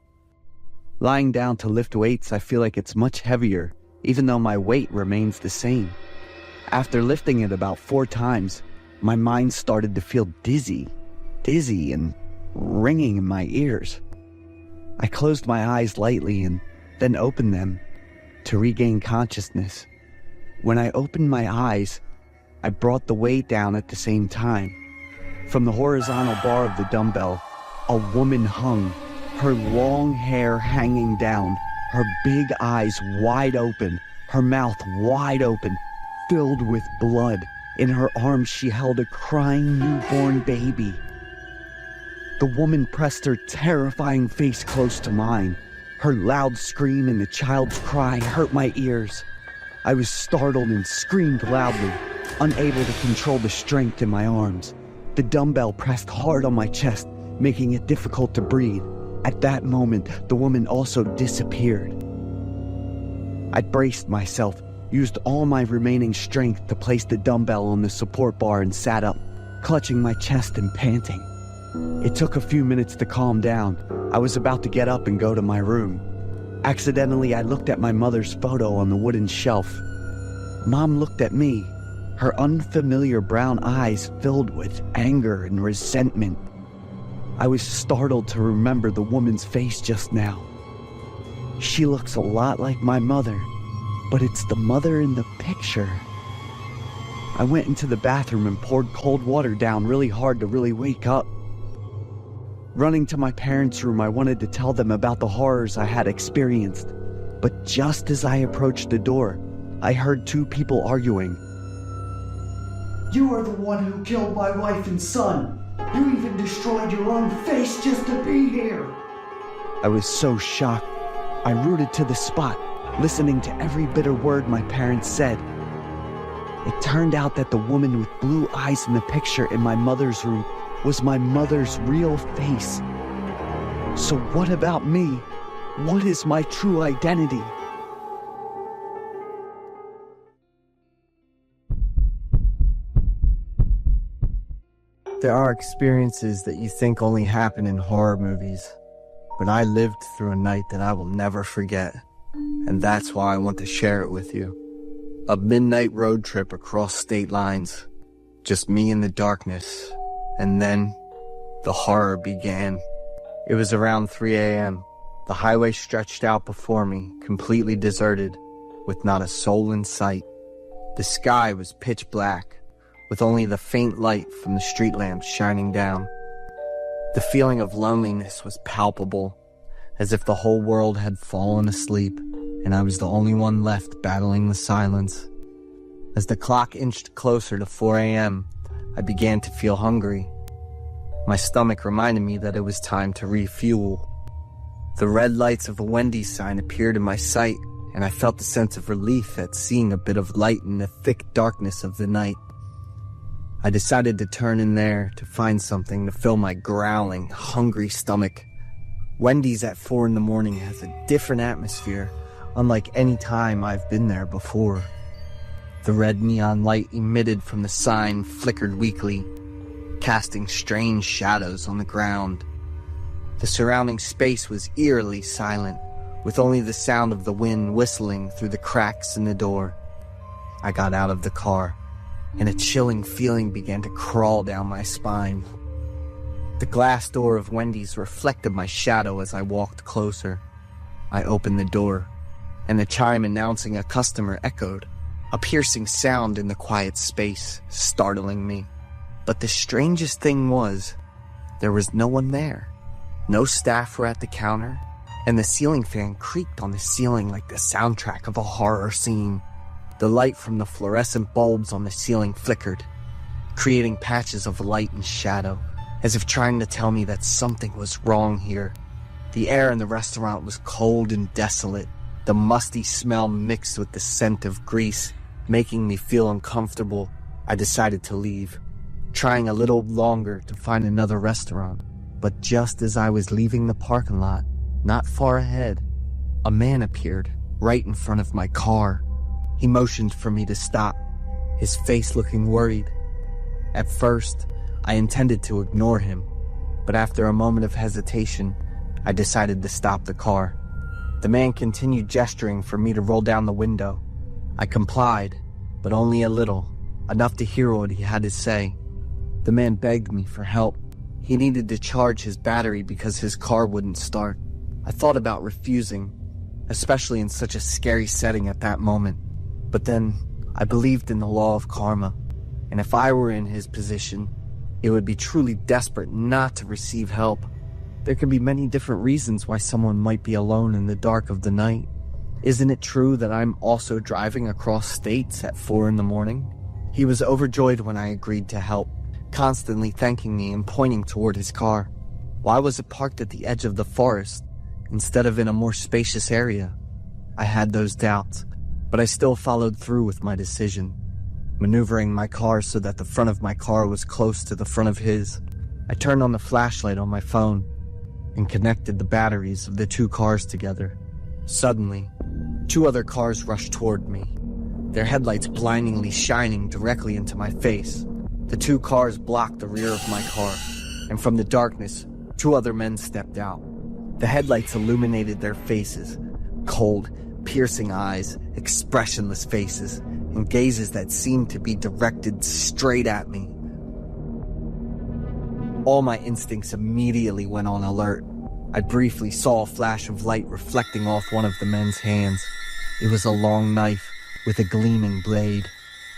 Lying down to lift weights, I feel like it's much heavier, even though my weight remains the same. After lifting it about 4 times, my mind started to feel dizzy and ringing in my ears. I closed my eyes lightly and then opened them to regain consciousness. When I opened my eyes, I brought the weight down at the same time. From the horizontal bar of the dumbbell, a woman hung, her long hair hanging down, her big eyes wide open, her mouth wide open, filled with blood. In her arms, she held a crying newborn baby. The woman pressed her terrifying face close to mine. Her loud scream and the child's cry hurt my ears. I was startled and screamed loudly, unable to control the strength in my arms. The dumbbell pressed hard on my chest, making it difficult to breathe. At that moment, the woman also disappeared. I braced myself, used all my remaining strength to place the dumbbell on the support bar and sat up, clutching my chest and panting. It took a few minutes to calm down. I was about to get up and go to my room. Accidentally, I looked at my mother's photo on the wooden shelf. Mom looked at me, her unfamiliar brown eyes filled with anger and resentment. I was startled to remember the woman's face just now. She looks a lot like my mother, but it's the mother in the picture. I went into the bathroom and poured cold water down really hard to really wake up. Running to my parents' room, I wanted to tell them about the horrors I had experienced. But just as I approached the door, I heard 2 people arguing. You are the one who killed my wife and son. You even destroyed your own face just to be here. I was so shocked. I rooted to the spot, listening to every bitter word my parents said. It turned out that the woman with blue eyes in the picture in my mother's room was my mother's real face. So what about me? What is my true identity? There are experiences that you think only happen in horror movies, but I lived through a night that I will never forget, and that's why I want to share it with you. A midnight road trip across state lines, just me in the darkness, and then the horror began. It was around 3 a.m. The highway stretched out before me, completely deserted, with not a soul in sight. The sky was pitch black, with only the faint light from the street lamps shining down. The feeling of loneliness was palpable, as if the whole world had fallen asleep, and I was the only one left battling the silence. As the clock inched closer to 4 a.m., I began to feel hungry. My stomach reminded me that it was time to refuel. The red lights of a Wendy's sign appeared in my sight, and I felt a sense of relief at seeing a bit of light in the thick darkness of the night. I decided to turn in there to find something to fill my growling, hungry stomach. Wendy's at 4 in the morning has a different atmosphere, unlike any time I've been there before. The red neon light emitted from the sign flickered weakly, casting strange shadows on the ground. The surrounding space was eerily silent, with only the sound of the wind whistling through the cracks in the door. I got out of the car. and a chilling feeling began to crawl down my spine. The glass door of Wendy's reflected my shadow as I walked closer. I opened the door, and the chime announcing a customer echoed, a piercing sound in the quiet space, startling me. But the strangest thing was, there was no one there. No staff were at the counter, and the ceiling fan creaked on the ceiling like the soundtrack of a horror scene. The light from the fluorescent bulbs on the ceiling flickered, creating patches of light and shadow, as if trying to tell me that something was wrong here. The air in the restaurant was cold and desolate, the musty smell mixed with the scent of grease, making me feel uncomfortable. I decided to leave, trying a little longer to find another restaurant. But just as I was leaving the parking lot, not far ahead, a man appeared right in front of my car. He motioned for me to stop, his face looking worried. At first, I intended to ignore him, but after a moment of hesitation, I decided to stop the car. The man continued gesturing for me to roll down the window. I complied, but only a little, enough to hear what he had to say. The man begged me for help. He needed to charge his battery because his car wouldn't start. I thought about refusing, especially in such a scary setting at that moment. But then, I believed in the law of karma, and if I were in his position, it would be truly desperate not to receive help. There could be many different reasons why someone might be alone in the dark of the night. Isn't it true that I'm also driving across states at 4 a.m? He was overjoyed when I agreed to help, constantly thanking me and pointing toward his car. Why was it parked at the edge of the forest instead of in a more spacious area? I had those doubts, but I still followed through with my decision, maneuvering my car so that the front of my car was close to the front of his. I turned on the flashlight on my phone and connected the batteries of the two cars together. Suddenly, 2 other cars rushed toward me, their headlights blindingly shining directly into my face. The 2 cars blocked the rear of my car, and from the darkness, 2 other men stepped out. The headlights illuminated their faces, cold, piercing eyes, expressionless faces, and gazes that seemed to be directed straight at me. All my instincts immediately went on alert. I briefly saw a flash of light reflecting off one of the men's hands. It was a long knife with a gleaming blade.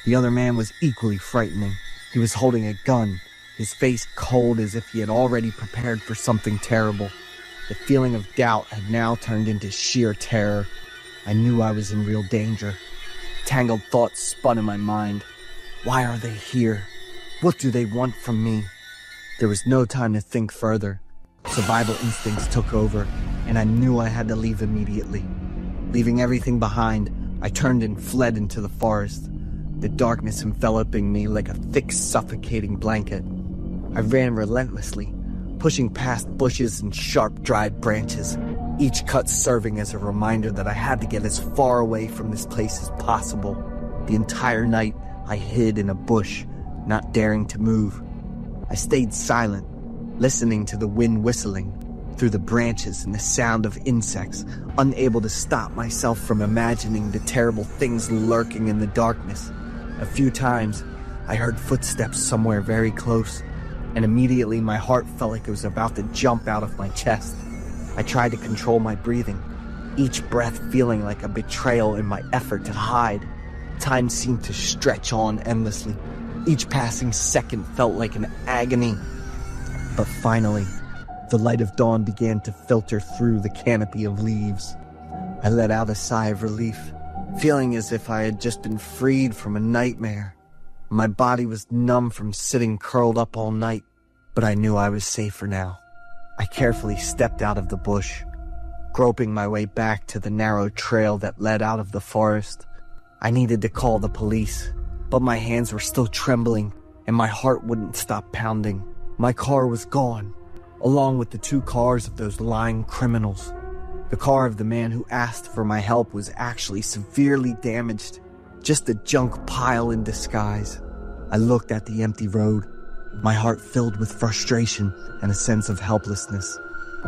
The other man was equally frightening. He was holding a gun, his face cold as if he had already prepared for something terrible. The feeling of doubt had now turned into sheer terror. I knew I was in real danger. Tangled thoughts spun in my mind. Why are they here? What do they want from me? There was no time to think further. Survival instincts took over, and I knew I had to leave immediately. Leaving everything behind, I turned and fled into the forest, the darkness enveloping me like a thick, suffocating blanket. I ran relentlessly, pushing past bushes and sharp, dried branches, each cut serving as a reminder that I had to get as far away from this place as possible. The entire night, I hid in a bush, not daring to move. I stayed silent, listening to the wind whistling through the branches and the sound of insects, unable to stop myself from imagining the terrible things lurking in the darkness. A few times, I heard footsteps somewhere very close, and immediately my heart felt like it was about to jump out of my chest. I tried to control my breathing, each breath feeling like a betrayal in my effort to hide. Time seemed to stretch on endlessly. Each passing second felt like an agony. But finally, the light of dawn began to filter through the canopy of leaves. I let out a sigh of relief, feeling as if I had just been freed from a nightmare. My body was numb from sitting curled up all night, but I knew I was safer now. I carefully stepped out of the bush, groping my way back to the narrow trail that led out of the forest. I needed to call the police, but my hands were still trembling and my heart wouldn't stop pounding. My car was gone, along with the 2 cars of those lying criminals. The car of the man who asked for my help was actually severely damaged, just a junk pile in disguise. I looked at the empty road, my heart filled with frustration and a sense of helplessness.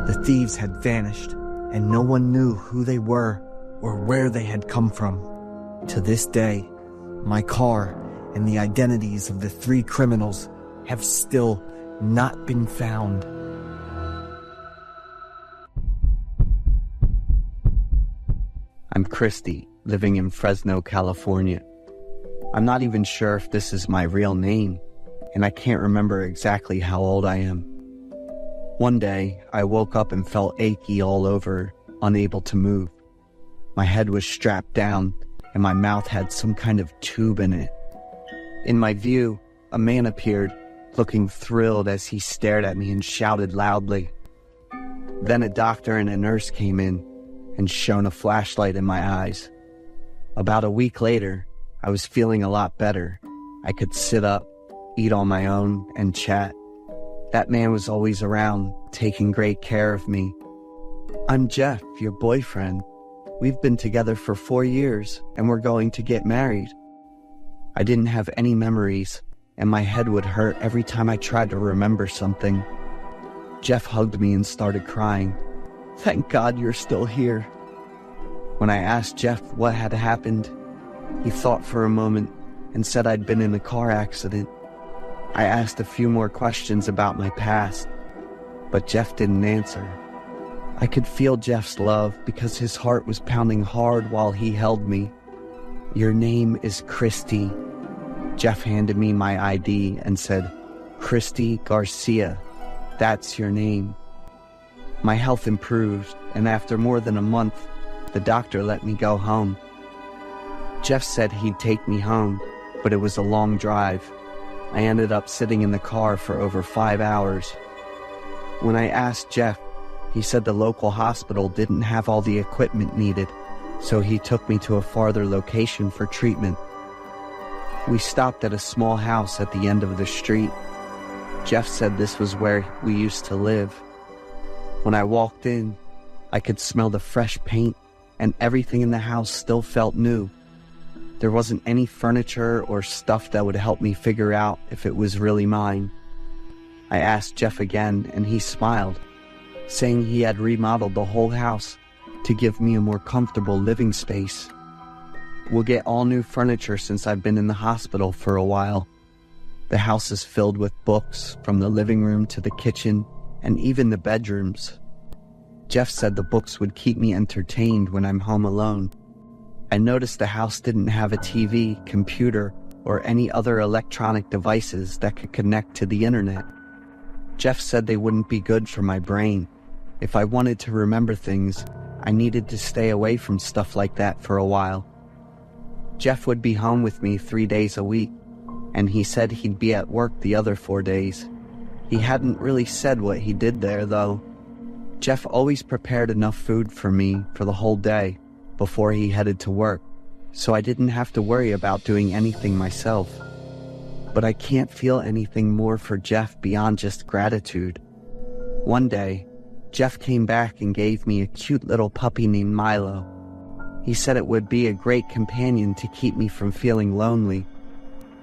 The thieves had vanished, and no one knew who they were or where they had come from. To this day, my car and the identities of the 3 criminals have still not been found. I'm Christy, living in Fresno, California. I'm not even sure if this is my real name, and I can't remember exactly how old I am. One day, I woke up and felt achy all over, unable to move. My head was strapped down, and my mouth had some kind of tube in it. In my view, a man appeared, looking thrilled as he stared at me and shouted loudly. Then a doctor and a nurse came in and shone a flashlight in my eyes. About a week later, I was feeling a lot better. I could sit up, eat on my own, and chat. That man was always around, taking great care of me. I'm Jeff, your boyfriend. We've been together for 4 years, and we're going to get married. I didn't have any memories, and my head would hurt every time I tried to remember something. Jeff hugged me and started crying. Thank God you're still here. When I asked Jeff what had happened, he thought for a moment and said I'd been in a car accident. I asked a few more questions about my past, but Jeff didn't answer. I could feel Jeff's love because his heart was pounding hard while he held me. Your name is Christy. Jeff handed me my ID and said, Christy Garcia, that's your name. My health improved, and after more than a month, the doctor let me go home. Jeff said he'd take me home, but it was a long drive. I ended up sitting in the car for over 5 hours. When I asked Jeff, he said the local hospital didn't have all the equipment needed, so he took me to a farther location for treatment. We stopped at a small house at the end of the street. Jeff said this was where we used to live. When I walked in, I could smell the fresh paint, and everything in the house still felt new. There wasn't any furniture or stuff that would help me figure out if it was really mine. I asked Jeff again, and he smiled, saying he had remodeled the whole house to give me a more comfortable living space. We'll get all new furniture since I've been in the hospital for a while. The house is filled with books, from the living room to the kitchen, and even the bedrooms. Jeff said the books would keep me entertained when I'm home alone. I noticed the house didn't have a TV, computer, or any other electronic devices that could connect to the internet. Jeff said they wouldn't be good for my brain. If I wanted to remember things, I needed to stay away from stuff like that for a while. Jeff would be home with me 3 days a week, and he said he'd be at work the other 4 days. He hadn't really said what he did there, though. Jeff always prepared enough food for me for the whole day before he headed to work, so I didn't have to worry about doing anything myself. But I can't feel anything more for Jeff beyond just gratitude. One day, Jeff came back and gave me a cute little puppy named Milo. He said it would be a great companion to keep me from feeling lonely.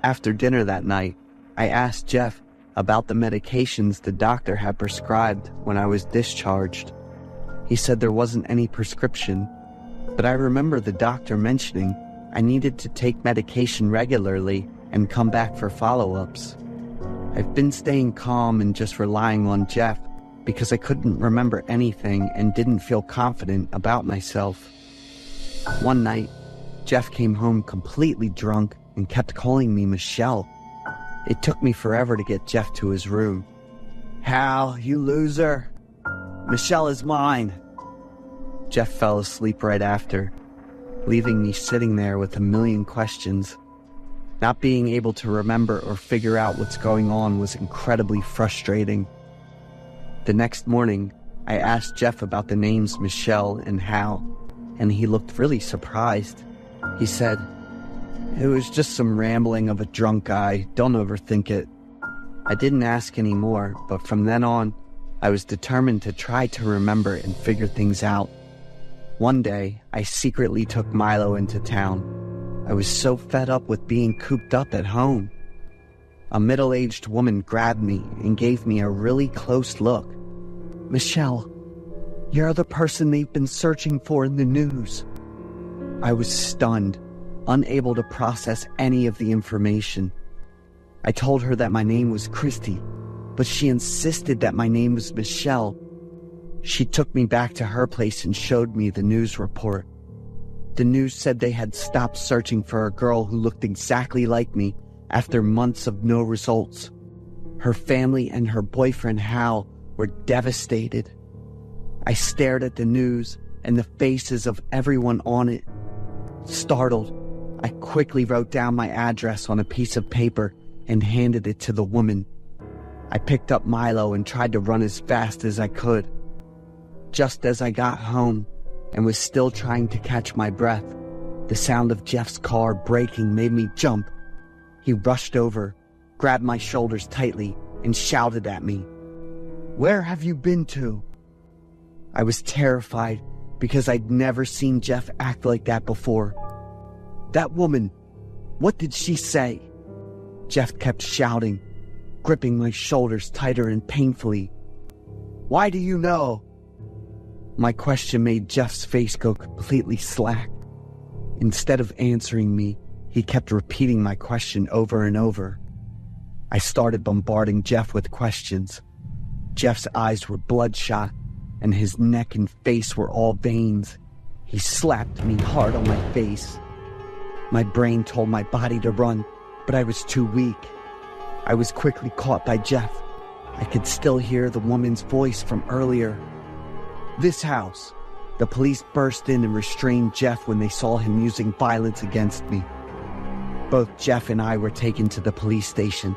After dinner that night, I asked Jeff about the medications the doctor had prescribed when I was discharged. He said there wasn't any prescription, but I remember the doctor mentioning I needed to take medication regularly and come back for follow-ups. I've been staying calm and just relying on Jeff because I couldn't remember anything and didn't feel confident about myself. One night, Jeff came home completely drunk and kept calling me Michelle. It took me forever to get Jeff to his room. Hal, you loser. Michelle is mine. Jeff fell asleep right after, leaving me sitting there with a million questions. Not being able to remember or figure out what's going on was incredibly frustrating. The next morning, I asked Jeff about the names Michelle and Hal, and he looked really surprised. He said, "It was just some rambling of a drunk guy. Don't overthink it." I didn't ask any more, but from then on, I was determined to try to remember and figure things out. One day, I secretly took Milo into town. I was so fed up with being cooped up at home. A middle-aged woman grabbed me and gave me a really close look. "Michelle, you're the person they've been searching for in the news." I was stunned, unable to process any of the information. I told her that my name was Christy, but she insisted that my name was Michelle. She took me back to her place and showed me the news report. The news said they had stopped searching for a girl who looked exactly like me after months of no results. Her family and her boyfriend Hal were devastated. I stared at the news and the faces of everyone on it. Startled, I quickly wrote down my address on a piece of paper and handed it to the woman. I picked up Milo and tried to run as fast as I could. Just as I got home and was still trying to catch my breath, the sound of Jeff's car braking made me jump. He rushed over, grabbed my shoulders tightly, and shouted at me, "Where have you been to?" I was terrified because I'd never seen Jeff act like that before. "That woman, what did she say?" Jeff kept shouting, gripping my shoulders tighter and painfully. "Why do you know?" My question made Jeff's face go completely slack. Instead of answering me, he kept repeating my question over and over. I started bombarding Jeff with questions. Jeff's eyes were bloodshot, and his neck and face were all veins. He slapped me hard on my face. My brain told my body to run, but I was too weak. I was quickly caught by Jeff. I could still hear the woman's voice from earlier. "This house." The police burst in and restrained Jeff when they saw him using violence against me. Both Jeff and I were taken to the police station.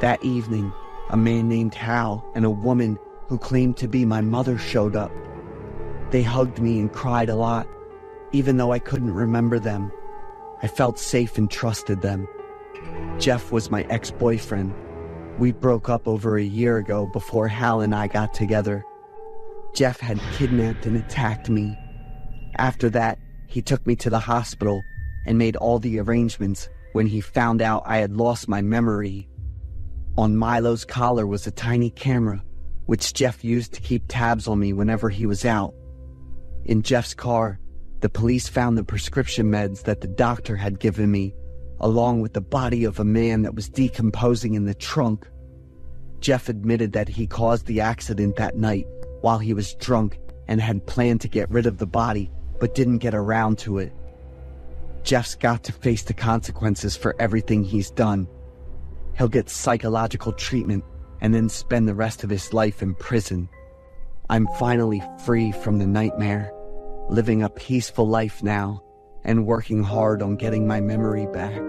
That evening, a man named Hal and a woman who claimed to be my mother showed up. They hugged me and cried a lot, even though I couldn't remember them. I felt safe and trusted them. Jeff was my ex-boyfriend. We broke up over a year ago before Hal and I got together. Jeff had kidnapped and attacked me. After that, he took me to the hospital and made all the arrangements when he found out I had lost my memory. On Milo's collar was a tiny camera, which Jeff used to keep tabs on me whenever he was out. In Jeff's car, the police found the prescription meds that the doctor had given me, along with the body of a man that was decomposing in the trunk. Jeff admitted that he caused the accident that night while he was drunk and had planned to get rid of the body, but didn't get around to it. Jeff's got to face the consequences for everything he's done. He'll get psychological treatment and then spend the rest of his life in prison. I'm finally free from the nightmare, living a peaceful life now, and working hard on getting my memory back.